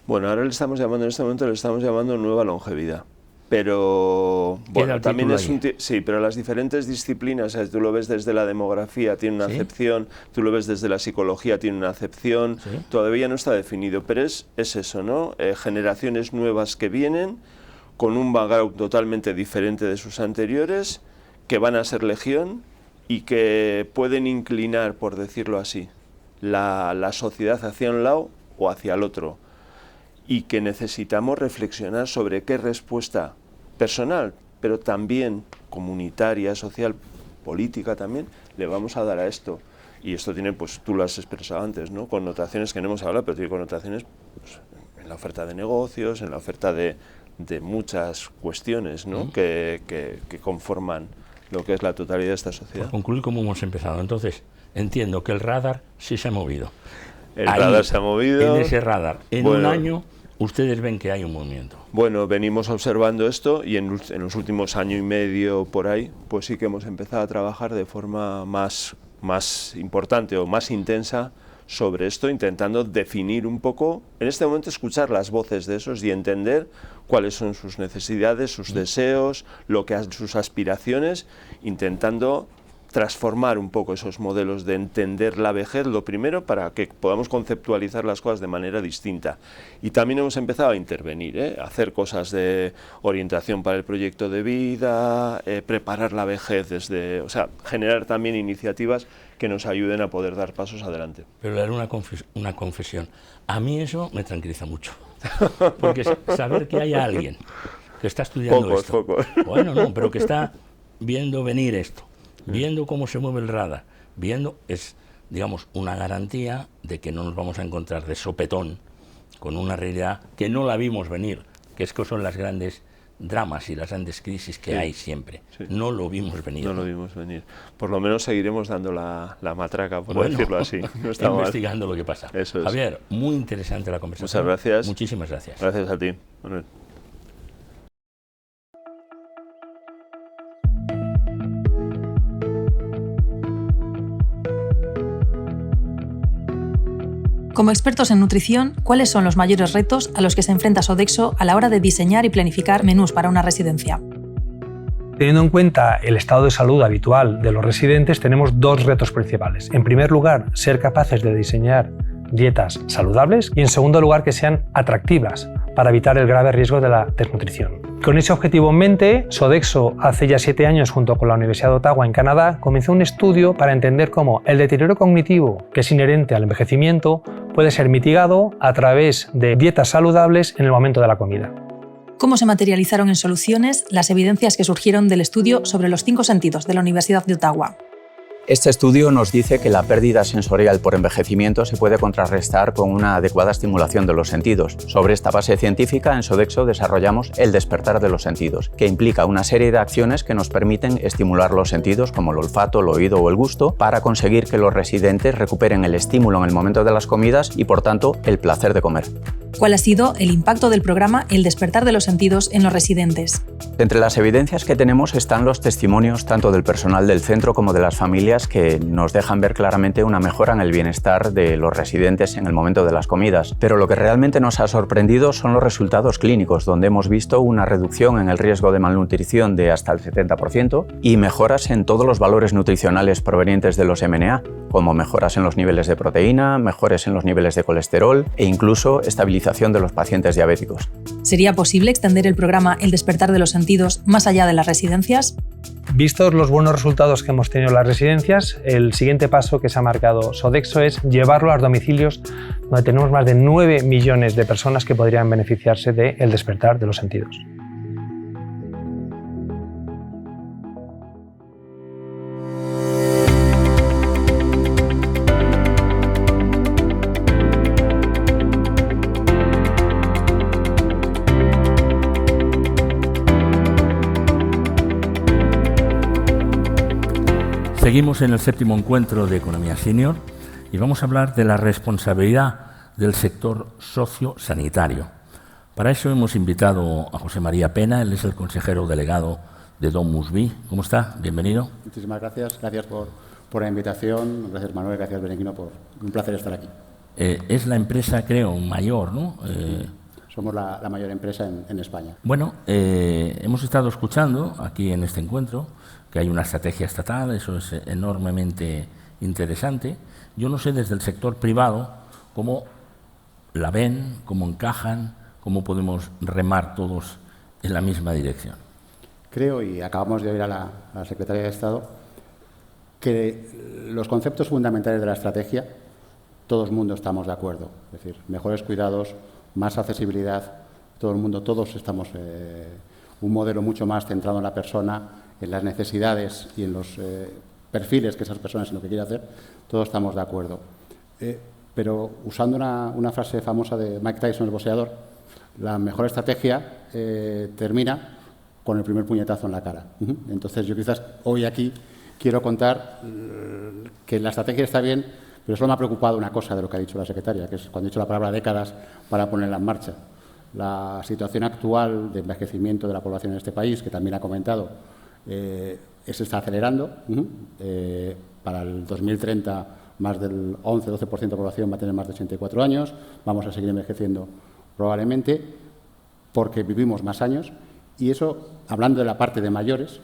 Bueno, ahora le estamos llamando, en este momento le estamos llamando nueva longevidad. Pero bueno, también es sí, pero las diferentes disciplinas, ¿sabes? Tú lo ves desde la demografía, tiene una acepción, tú lo ves desde la psicología, tiene una acepción, todavía no está definido, pero es eso, ¿no? Generaciones nuevas que vienen con un background totalmente diferente de sus anteriores, que van a ser legión y que pueden inclinar, por decirlo así, la sociedad hacia un lado o hacia el otro, y que necesitamos reflexionar sobre qué respuesta personal, pero también comunitaria, social, política también, le vamos a dar a esto. Y esto tiene, pues tú lo has expresado antes, ¿no?, connotaciones que no hemos hablado, pero tiene connotaciones, pues, en la oferta de negocios, en la oferta de muchas cuestiones, ¿no?, que conforman lo que es la totalidad de esta sociedad.
Por concluir como hemos empezado, entonces, entiendo que el radar sí se ha movido.
El radar se ha movido.
En ese radar, en un año, ustedes ven que hay un movimiento.
Bueno, venimos observando esto y en los últimos año y medio por ahí, pues sí que hemos empezado a trabajar de forma más importante o más intensa sobre esto, intentando definir un poco, en este momento escuchar las voces de esos y entender cuáles son sus necesidades, sus deseos, sus aspiraciones, intentando transformar un poco esos modelos de entender la vejez, lo primero, para que podamos conceptualizar las cosas de manera distinta. Y también hemos empezado a intervenir, a hacer cosas de orientación para el proyecto de vida, preparar la vejez o sea, generar también iniciativas que nos ayuden a poder dar pasos adelante.
Pero le haré una confesión. A mí eso me tranquiliza mucho. Porque saber que hay alguien que está estudiando esto. Bueno, no, pero que está viendo venir esto, viendo cómo se mueve el radar, es, digamos, una garantía de que no nos vamos a encontrar de sopetón con una realidad que no la vimos venir, que son las grandes dramas y las grandes crisis que hay siempre. No lo vimos venir.
No lo vimos venir. Por lo menos seguiremos dando la matraca, por decirlo así. No está
investigando lo que pasa.
Eso es.
Javier, muy interesante la conversación.
Muchas gracias.
Muchísimas gracias.
Gracias a ti, Manuel.
Como expertos en nutrición, ¿cuáles son los mayores retos a los que se enfrenta Sodexo a la hora de diseñar y planificar menús para una residencia?
Teniendo en cuenta el estado de salud habitual de los residentes, tenemos dos retos principales. En primer lugar, ser capaces de diseñar dietas saludables y en segundo lugar, que sean atractivas para evitar el grave riesgo de la desnutrición. Con ese objetivo en mente, Sodexo, hace ya 7 años, junto con la Universidad de Ottawa en Canadá, comenzó un estudio para entender cómo el deterioro cognitivo, que es inherente al envejecimiento, puede ser mitigado a través de dietas saludables en el momento de la comida.
¿Cómo se materializaron en soluciones las evidencias que surgieron del estudio sobre los 5 sentidos de la Universidad de Ottawa?
Este estudio nos dice que la pérdida sensorial por envejecimiento se puede contrarrestar con una adecuada estimulación de los sentidos. Sobre esta base científica, en Sodexo desarrollamos el despertar de los sentidos, que implica una serie de acciones que nos permiten estimular los sentidos, como el olfato, el oído o el gusto, para conseguir que los residentes recuperen el estímulo en el momento de las comidas y, por tanto, el placer de comer.
¿Cuál ha sido el impacto del programa El despertar de los sentidos en los residentes?
Entre las evidencias que tenemos están los testimonios tanto del personal del centro como de las familias que nos dejan ver claramente una mejora en el bienestar de los residentes en el momento de las comidas. Pero lo que realmente nos ha sorprendido son los resultados clínicos, donde hemos visto una reducción en el riesgo de malnutrición de hasta el 70% y mejoras en todos los valores nutricionales provenientes de los MNA, como mejoras en los niveles de proteína, mejores en los niveles de colesterol e incluso estabilización de los pacientes diabéticos.
¿Sería posible extender el programa El despertar de los sentidos más allá de las residencias?
Vistos los buenos resultados que hemos tenido en las residencias, el siguiente paso que se ha marcado Sodexo es llevarlo a los domicilios donde tenemos más de 9 millones de personas que podrían beneficiarse de El despertar de los sentidos.
Seguimos en el 7º encuentro de Economía Senior y vamos a hablar de la responsabilidad del sector sociosanitario. Para eso hemos invitado a José María Pena, él es el consejero delegado de DomusVi. ¿Cómo está? Bienvenido.
Muchísimas gracias. Gracias por la invitación. Gracias, Manuel. Gracias, Berenguino. Un placer estar aquí.
Es la empresa, creo, mayor, ¿no?
Somos la mayor empresa en España.
Bueno, hemos estado escuchando aquí en este encuentro que hay una estrategia estatal, eso es enormemente interesante. Yo no sé desde el sector privado cómo la ven, cómo encajan, cómo podemos remar todos en la misma dirección.
Creo, y acabamos de oír a la Secretaria de Estado, que los conceptos fundamentales de la estrategia, todo el mundo estamos de acuerdo. Es decir, mejores cuidados, más accesibilidad, todo el mundo, todos estamos un modelo mucho más centrado en la persona, en las necesidades y en los perfiles que esas personas en lo que quieren hacer, todos estamos de acuerdo. Pero usando una frase famosa de Mike Tyson, el boxeador, la mejor estrategia termina con el primer puñetazo en la cara. Entonces yo quizás hoy aquí quiero contar que la estrategia está bien, pero solo me ha preocupado una cosa de lo que ha dicho la secretaria, que es cuando ha dicho la palabra décadas para ponerla en marcha. La situación actual de envejecimiento de la población en este país, que también ha comentado, se está acelerando. Para el 2030 más del 11-12% de la población va a tener más de 84 años. Vamos a seguir envejeciendo probablemente porque vivimos más años y eso, hablando de la parte de mayores,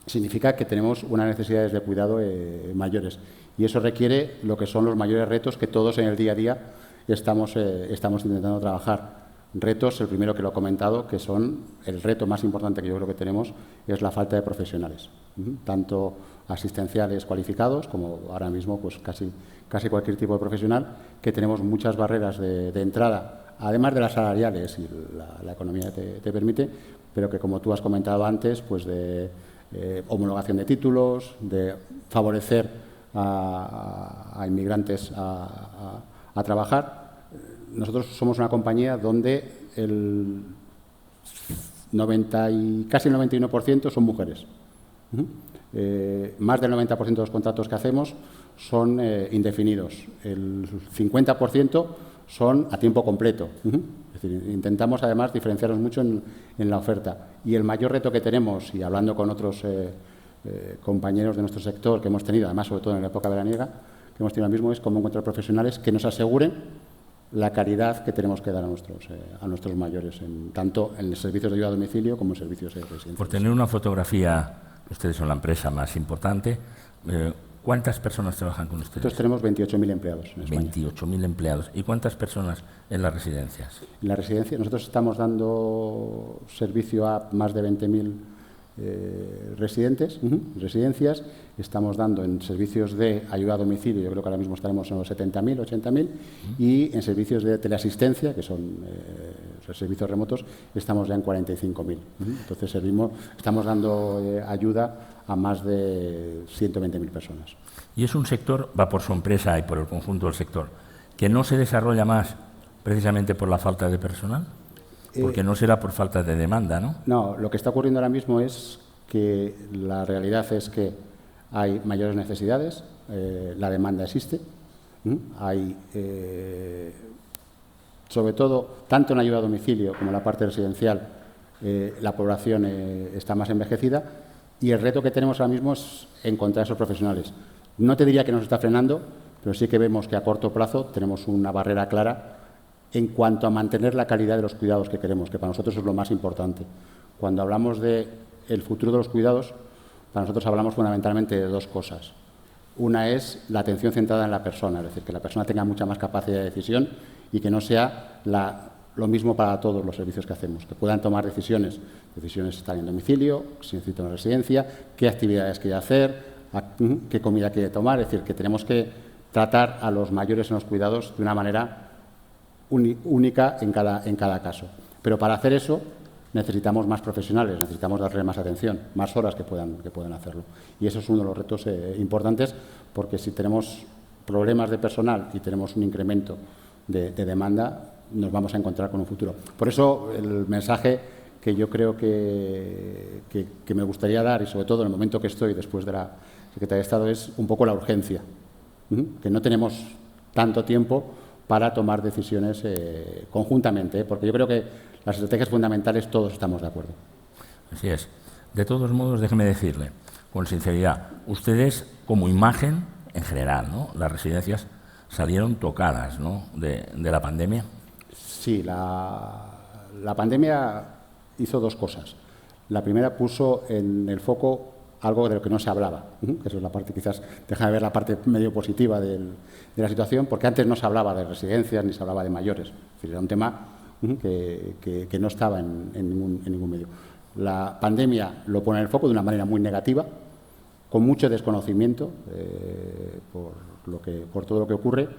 significa que tenemos unas necesidades de cuidado mayores y eso requiere lo que son los mayores retos que todos en el día a día estamos intentando trabajar. Retos, el primero que lo he comentado, que son el reto más importante que yo creo que tenemos es la falta de profesionales, tanto asistenciales cualificados como ahora mismo pues casi cualquier tipo de profesional, que tenemos muchas barreras de entrada, además de las salariales y la economía te permite, pero que como tú has comentado antes, pues de homologación de títulos, de favorecer a inmigrantes a trabajar. Nosotros somos una compañía donde casi el 91% son mujeres. Más del 90% de los contratos que hacemos son indefinidos. El 50% son a tiempo completo. Es decir, intentamos además diferenciarnos mucho en la oferta. Y el mayor reto que tenemos, y hablando con otros compañeros de nuestro sector que hemos tenido, además sobre todo en la época veraniega, que hemos tenido ahora mismo, es cómo encontrar profesionales que nos aseguren la calidad que tenemos que dar a nuestros mayores, tanto en servicios de ayuda a domicilio como en servicios de residencia.
Por tener una fotografía, ustedes son la empresa más importante, ¿cuántas personas trabajan con ustedes?
Nosotros tenemos 28.000 empleados en España.
28.000 empleados. ¿Y cuántas personas en las residencias?
En la residencia nosotros estamos dando servicio a más de 20.000 residencias, estamos dando en servicios de ayuda a domicilio, yo creo que ahora mismo estaremos en los 70.000, 80.000, y en servicios de teleasistencia, que son servicios remotos, estamos ya en 45.000. Entonces estamos dando ayuda a más de 120.000 personas.
Y es un sector, va por su empresa y por el conjunto del sector, que no se desarrolla más precisamente por la falta de personal. Porque no será por falta de demanda, ¿no?
No, lo que está ocurriendo ahora mismo es que la realidad es que hay mayores necesidades, la demanda existe, hay sobre todo, tanto en ayuda a domicilio como en la parte residencial, la población está más envejecida y el reto que tenemos ahora mismo es encontrar esos profesionales. No te diría que nos está frenando, pero sí que vemos que a corto plazo tenemos una barrera clara en cuanto a mantener la calidad de los cuidados que queremos, que para nosotros es lo más importante. Cuando hablamos del futuro de los cuidados, para nosotros hablamos fundamentalmente de dos cosas. Una es la atención centrada en la persona, es decir, que la persona tenga mucha más capacidad de decisión y que no sea lo mismo para todos los servicios que hacemos, que puedan tomar decisiones estar en domicilio, si necesita una residencia, qué actividades quiere hacer, qué comida quiere tomar, es decir, que tenemos que tratar a los mayores en los cuidados de una manera única en cada caso. Pero para hacer eso necesitamos más profesionales, necesitamos darle más atención, más horas que puedan hacerlo. Y eso es uno de los retos importantes, porque si tenemos problemas de personal y tenemos un incremento de demanda, nos vamos a encontrar con un futuro. Por eso el mensaje que yo creo que me gustaría dar, y sobre todo en el momento que estoy después de la Secretaría de Estado, es un poco la urgencia, que no tenemos tanto tiempo para tomar decisiones conjuntamente, porque yo creo que las estrategias fundamentales todos estamos de acuerdo.
Así es. De todos modos, déjeme decirle, con sinceridad, ustedes como imagen en general, ¿no?, las residencias salieron tocadas, ¿no?, de la pandemia.
Sí, la pandemia hizo dos cosas. La primera puso en el foco algo de lo que no se hablaba, que eso es la parte, quizás, déjame ver la parte medio positiva de la situación, porque antes no se hablaba de residencias ni se hablaba de mayores. Es decir, era un tema que no estaba en ningún medio. La pandemia lo pone en el foco de una manera muy negativa, con mucho desconocimiento por todo lo que ocurre.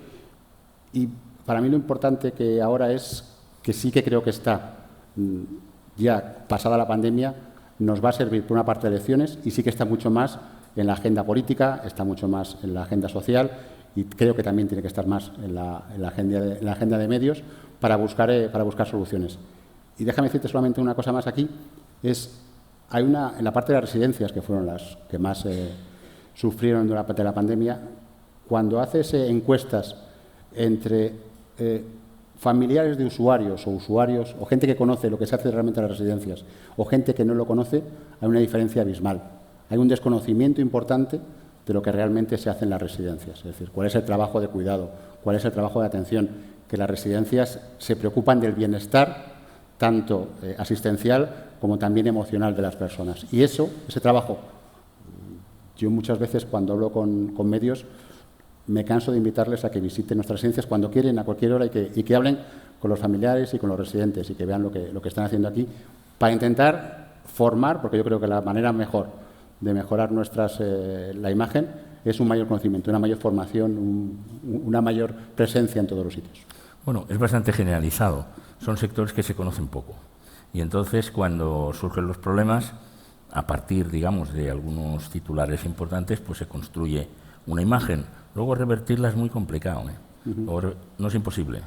Y para mí lo importante que ahora es que sí que creo que está ya pasada la pandemia, nos va a servir por una parte de lecciones y sí que está mucho más en la agenda política, está mucho más en la agenda social y creo que también tiene que estar más en la agenda de medios para buscar soluciones. Y déjame decirte solamente una cosa más aquí, hay en la parte de las residencias, que fueron las que más sufrieron durante la pandemia, cuando haces encuestas entre familiares de usuarios o gente que conoce lo que se hace realmente en las residencias o gente que no lo conoce, hay una diferencia abismal. Hay un desconocimiento importante de lo que realmente se hace en las residencias, es decir, cuál es el trabajo de cuidado, cuál es el trabajo de atención, que las residencias se preocupan del bienestar tanto asistencial como también emocional de las personas. Y ese trabajo, yo muchas veces cuando hablo con medios, me canso de invitarles a que visiten nuestras residencias cuando quieren, a cualquier hora, y que hablen con los familiares y con los residentes y que vean lo que están haciendo aquí, para intentar formar, porque yo creo que la manera mejor de mejorar la imagen es un mayor conocimiento, una mayor formación, una mayor presencia en todos los sitios.
Bueno, es bastante generalizado. Son sectores que se conocen poco. Y entonces, cuando surgen los problemas, a partir, digamos, de algunos titulares importantes, pues se construye una imagen. Luego revertirla es muy complicado, ¿eh? No es imposible.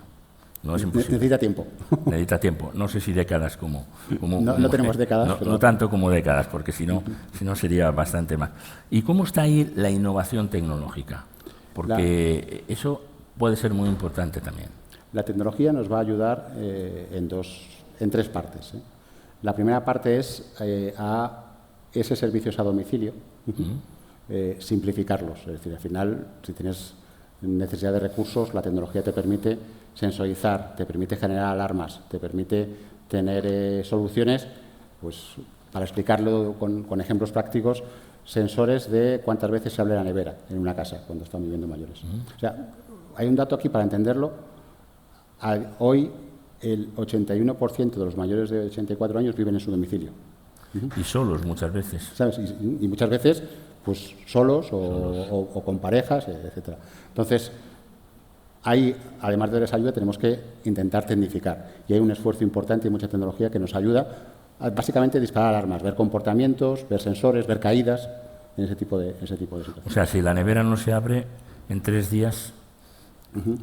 No es imposible.
Necesita tiempo.
Necesita tiempo. No sé si décadas como
no tenemos décadas.
No tanto como décadas, porque si no sería bastante más. ¿Y cómo está ahí la innovación tecnológica? Porque eso puede ser muy importante también.
La tecnología nos va a ayudar en tres partes. La primera parte es a esos servicios a domicilio, simplificarlos. Es decir, al final, si tienes necesidad de recursos, la tecnología te permite sensorizar, te permite generar alarmas, te permite tener soluciones, pues para explicarlo con ejemplos prácticos, sensores de cuántas veces se abre la nevera en una casa cuando están viviendo mayores. O sea, hay un dato aquí para entenderlo. Hoy el 81% de los mayores de 84 años viven en su domicilio.
Y solos muchas veces.
¿Sabes? Y muchas veces pues solos o con parejas, etcétera. Entonces, ahí, además de esa ayuda, tenemos que intentar tecnificar. Y hay un esfuerzo importante y mucha tecnología que nos ayuda a básicamente disparar alarmas, ver comportamientos, ver sensores, ver caídas, en ese tipo de situaciones.
O sea, si la nevera no se abre en 3 días...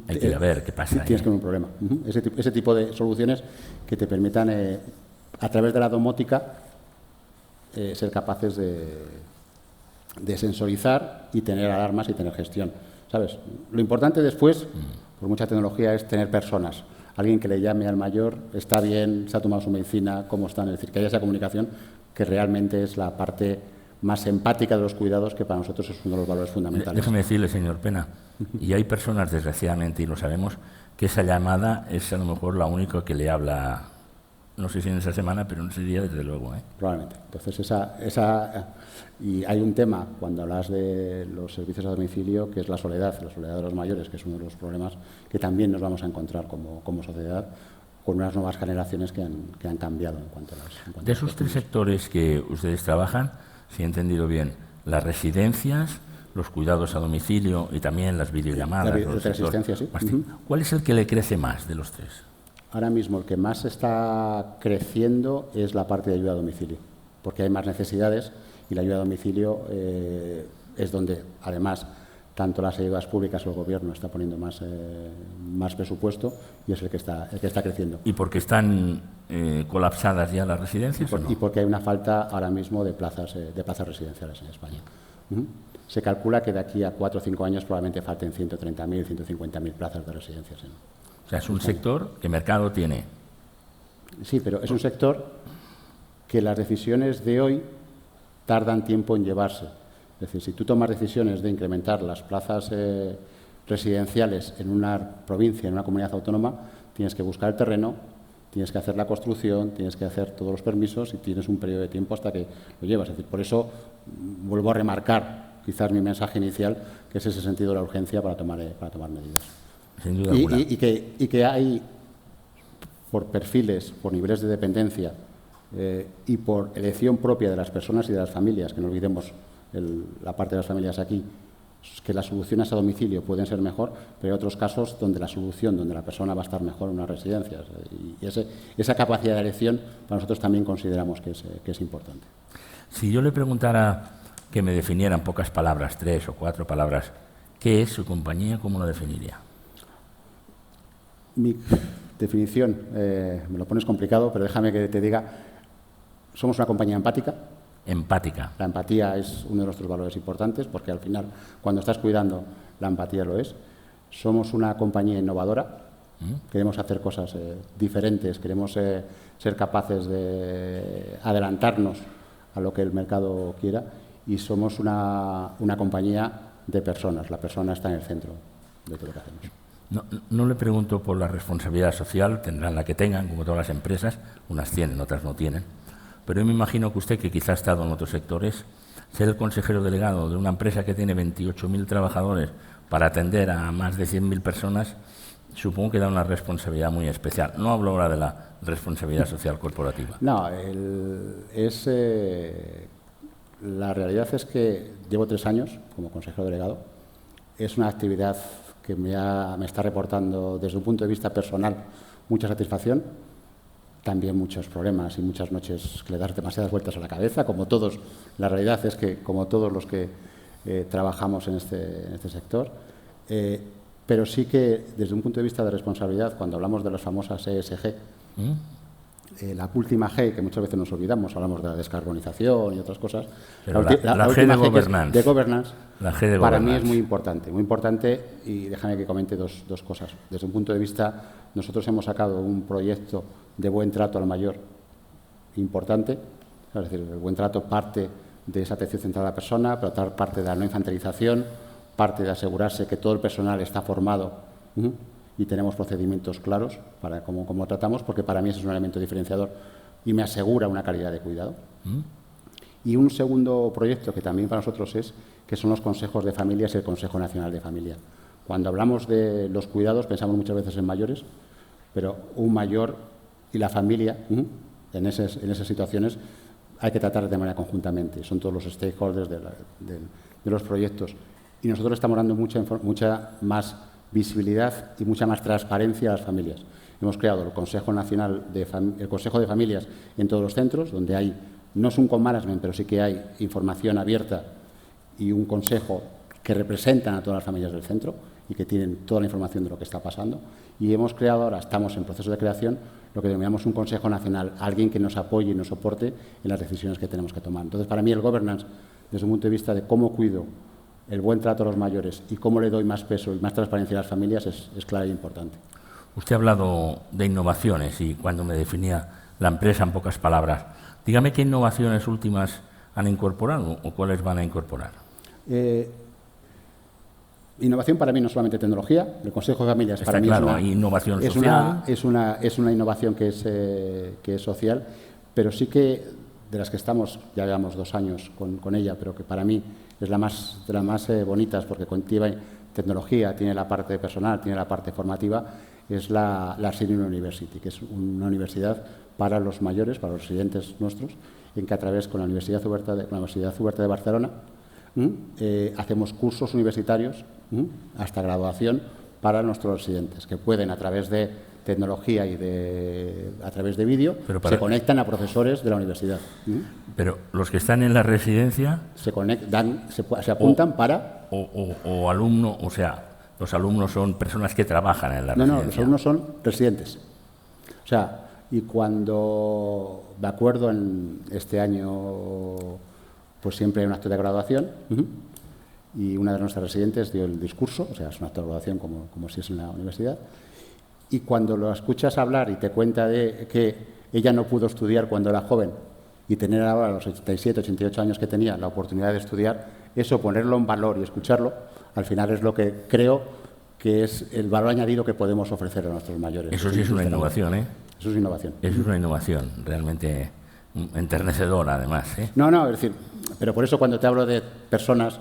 Hay que ir a ver qué pasa ahí.
Tienes que tener un problema. Ese tipo de soluciones que te permitan, a través de la domótica, ser capaces de sensorizar y tener alarmas y tener gestión. ¿Sabes? Lo importante después, por mucha tecnología, es tener personas alguien que le llame al mayor, está bien, se ha tomado su medicina, cómo están, es decir, que haya esa comunicación que realmente es la parte más empática de los cuidados, que para nosotros es uno de los valores fundamentales.
Déjeme decirle, señor Pena, y hay personas, desgraciadamente, y lo sabemos, que esa llamada es a lo mejor la única que le habla, no sé si en esa semana, pero en ese día, desde luego.
Probablemente. Entonces, y hay un tema, cuando hablas de los servicios a domicilio, que es la soledad de los mayores, que es uno de los problemas que también nos vamos a encontrar como sociedad, con unas nuevas generaciones que han cambiado en cuanto a las...
De esos 3 sectores que ustedes trabajan, si he entendido bien, las residencias, los cuidados a domicilio y también las videollamadas.
La asistencia, sí.
¿Cuál es el que le crece más de los 3?
Ahora mismo el que más está creciendo es la parte de ayuda a domicilio, porque hay más necesidades y la ayuda a domicilio es donde, además, tanto las ayudas públicas o el Gobierno está poniendo más presupuesto y es el que está creciendo.
¿Y porque están colapsadas ya las residencias o no?
Y porque hay una falta ahora mismo de plazas residenciales en España. Se calcula que de aquí a 4 o 5 años probablemente falten 130.000, 150.000 plazas de residencias.
O sea, es un sector que mercado tiene.
Sí, pero es un sector que las decisiones de hoy tardan tiempo en llevarse. Es decir, si tú tomas decisiones de incrementar las plazas residenciales en una provincia, en una comunidad autónoma, tienes que buscar el terreno, tienes que hacer la construcción, tienes que hacer todos los permisos y tienes un periodo de tiempo hasta que lo llevas. Es decir, por eso vuelvo a remarcar quizás mi mensaje inicial, que es ese sentido de la urgencia para tomar medidas.
Sin duda
y que hay, por perfiles, por niveles de dependencia y por elección propia de las personas y de las familias, que no olvidemos la parte de las familias aquí, que las soluciones a domicilio pueden ser mejor, pero hay otros casos donde la solución, donde la persona va a estar mejor en una residencia. Y esa capacidad de elección para nosotros también consideramos que es importante.
Si yo le preguntara que me definiera en pocas palabras, 3 o 4 palabras, ¿qué es su compañía? ¿Cómo lo definiría?
Mi definición, me lo pones complicado, pero déjame que te diga, somos una compañía empática.
Empática.
La empatía es uno de nuestros valores importantes, porque al final, cuando estás cuidando, la empatía lo es. Somos una compañía innovadora, queremos hacer cosas diferentes, queremos ser capaces de adelantarnos a lo que el mercado quiera, y somos una compañía de personas. La persona está en el centro de todo lo que hacemos.
No le pregunto por la responsabilidad social, tendrán la que tengan, como todas las empresas, unas tienen, otras no tienen. Pero yo me imagino que usted, que quizá ha estado en otros sectores, ser el consejero delegado de una empresa que tiene 28.000 trabajadores para atender a más de 100.000 personas, supongo que da una responsabilidad muy especial. No hablo ahora de la responsabilidad social corporativa.
No, la realidad es que llevo 3 años como consejero delegado. Es una actividad que me está reportando desde un punto de vista personal mucha satisfacción, también muchos problemas y muchas noches que le das demasiadas vueltas a la cabeza, como todos. La realidad es que, como todos los que trabajamos en este sector, pero sí que desde un punto de vista de responsabilidad, cuando hablamos de las famosas ESG, la última G, que muchas veces nos olvidamos, hablamos de la descarbonización y otras cosas.
Pero la G de governance.
De governance,
la G de
para
governance.
mí es muy importante, y déjame que comente dos cosas. Desde un punto de vista, nosotros hemos sacado un proyecto de buen trato al mayor importante, es decir, el buen trato parte de esa atención centrada a la persona, pero otra parte de la no infantilización, parte de asegurarse que todo el personal está formado y tenemos procedimientos claros para cómo tratamos, porque para mí ese es un elemento diferenciador y me asegura una calidad de cuidado. Y un segundo proyecto que también para nosotros que son los consejos de familias y el Consejo Nacional de Familia. Cuando hablamos de los cuidados pensamos muchas veces en mayores, pero un mayor y la familia en esas situaciones hay que tratar de manera conjuntamente. Son todos los stakeholders de los proyectos. Y nosotros estamos dando mucha más visibilidad y mucha más transparencia a las familias. Hemos creado el Consejo Nacional el Consejo de Familias en todos los centros, donde hay, no es un co-management, pero sí que hay información abierta y un consejo que representan a todas las familias del centro y que tienen toda la información de lo que está pasando. Y hemos creado, ahora estamos en proceso de creación, lo que denominamos un Consejo Nacional, alguien que nos apoye y nos soporte en las decisiones que tenemos que tomar. Entonces, para mí el governance, desde un punto de vista de cómo cuido el buen trato a los mayores y cómo le doy más peso y más transparencia a las familias, es clave e importante.
Usted ha hablado de innovaciones y cuando me definía la empresa en pocas palabras, dígame qué innovaciones últimas han incorporado o cuáles van a incorporar.
Innovación para mí no es solamente tecnología, el Consejo de Familias
Está
para mí
claro,
es
hay innovación
es
social.
es una innovación que es social, pero sí que de las que estamos, ya llevamos 2 años con ella, pero que para mí es de las más bonitas porque contiene tecnología, tiene la parte personal, tiene la parte formativa, es la Senior University, que es una universidad para los mayores, para los residentes nuestros, en que a través con la Universidad Oberta de Barcelona hacemos cursos universitarios hasta graduación para nuestros residentes, que pueden a través de tecnología y a través de vídeo se conectan a profesores de la universidad.
Pero los que están en la residencia
se apuntan para...
O alumno, o sea, los alumnos son personas que trabajan en la residencia.
No, los alumnos son residentes. O sea, y cuando me acuerdo en este año, pues siempre hay un acto de graduación y una de nuestras residentes dio el discurso, o sea, es un acto de graduación como si es en la universidad, y cuando lo escuchas hablar y te cuenta de que ella no pudo estudiar cuando era joven y tener ahora los 87, 88 años que tenía la oportunidad de estudiar, eso, ponerlo en valor y escucharlo, al final es lo que creo que es el valor añadido que podemos ofrecer a nuestros mayores.
Eso sí es una innovación, ¿eh?
Eso es innovación.
Eso es una innovación realmente enternecedora, además, ¿eh?
No, es decir, pero por eso cuando te hablo de personas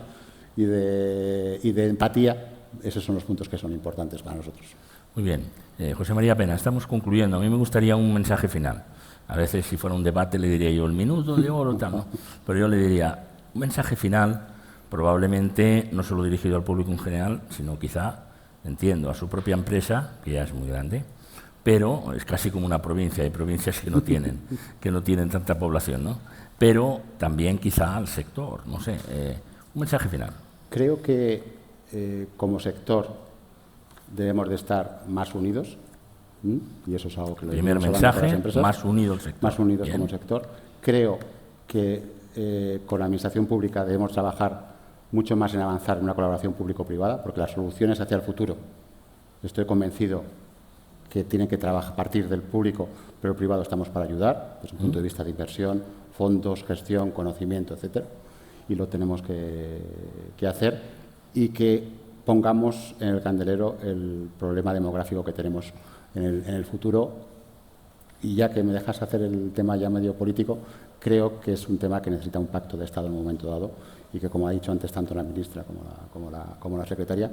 y de empatía, esos son los puntos que son importantes para nosotros.
Muy bien. José María Pena, estamos concluyendo. A mí me gustaría un mensaje final. A veces, si fuera un debate, le diría yo el minuto de oro, tal, ¿no? Pero yo le diría un mensaje final, probablemente no solo dirigido al público en general, sino quizá, entiendo, a su propia empresa, que ya es muy grande, pero es casi como una provincia. Hay provincias que no tienen tanta población, ¿no? Pero también quizá al sector, no sé. Un mensaje final.
Creo que como sector debemos de estar más unidos, y eso es algo que lo
primer mensaje, más unido el sector.
Más unidos como sector. Creo que con la administración pública debemos trabajar mucho más en avanzar en una colaboración público-privada, porque las soluciones hacia el futuro, estoy convencido que tienen que partir del público, pero el privado estamos para ayudar, desde un punto de vista de inversión, fondos, gestión, conocimiento, etcétera, y lo tenemos que hacer, y que pongamos en el candelero el problema demográfico que tenemos en el futuro. Y ya que me dejas hacer el tema ya medio político, creo que es un tema que necesita un pacto de Estado en un momento dado y que, como ha dicho antes tanto la ministra como la secretaria,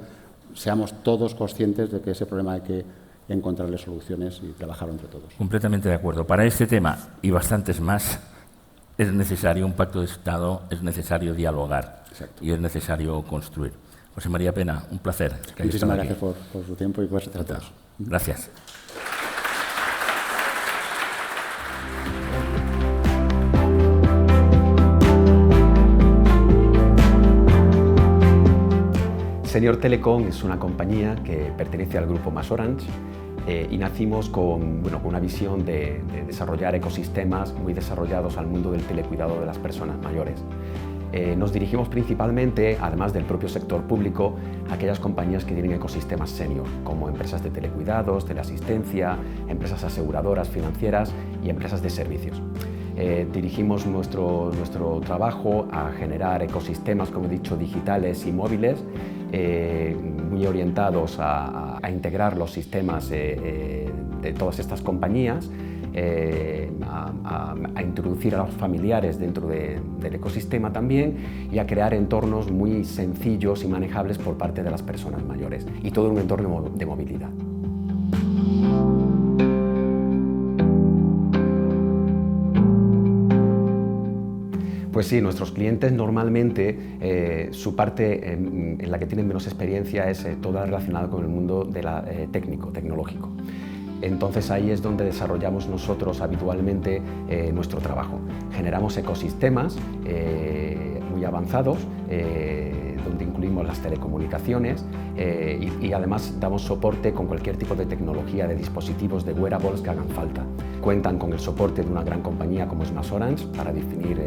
seamos todos conscientes de que ese problema hay que encontrarle soluciones y trabajarlo entre todos.
Completamente de acuerdo. Para este tema y bastantes más es necesario un pacto de Estado, es necesario dialogar. Exacto. Y es necesario construir. José María Pena, un placer.
Muchísimas gracias por su tiempo y por estar a todos.
Gracias.
Senior Telecom es una compañía que pertenece al grupo MasOrange y nacimos con una visión de desarrollar ecosistemas muy desarrollados al mundo del telecuidado de las personas mayores. Nos dirigimos principalmente, además del propio sector público, a aquellas compañías que tienen ecosistemas senior, como empresas de telecuidados, teleasistencia, empresas aseguradoras financieras y empresas de servicios. Dirigimos nuestro trabajo a generar ecosistemas, como he dicho, digitales y móviles, muy orientados a integrar los sistemas de todas estas compañías, a introducir a los familiares dentro del ecosistema también y a crear entornos muy sencillos y manejables por parte de las personas mayores, y todo en un entorno de movilidad. Pues sí, nuestros clientes normalmente su parte en la que tienen menos experiencia es toda relacionada con el mundo de tecnológico. Entonces ahí es donde desarrollamos nosotros habitualmente nuestro trabajo. Generamos ecosistemas muy avanzados, donde incluimos las telecomunicaciones y además damos soporte con cualquier tipo de tecnología de dispositivos de wearables que hagan falta. Cuentan con el soporte de una gran compañía como es MasOrange para definir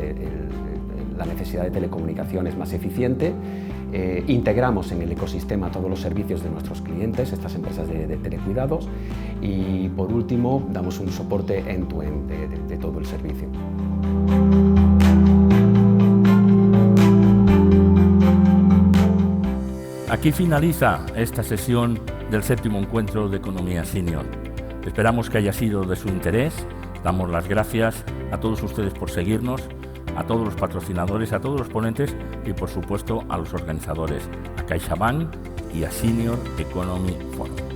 la necesidad de telecomunicaciones más eficiente. Integramos en el ecosistema todos los servicios de nuestros clientes, estas empresas de telecuidados, y por último damos un soporte end-to-end de todo el servicio.
Aquí finaliza esta sesión del 7º encuentro de Economía Senior. Esperamos que haya sido de su interés. Damos las gracias a todos ustedes por seguirnos, a todos los patrocinadores, a todos los ponentes y, por supuesto, a los organizadores, a CaixaBank y a Senior Economy Forum.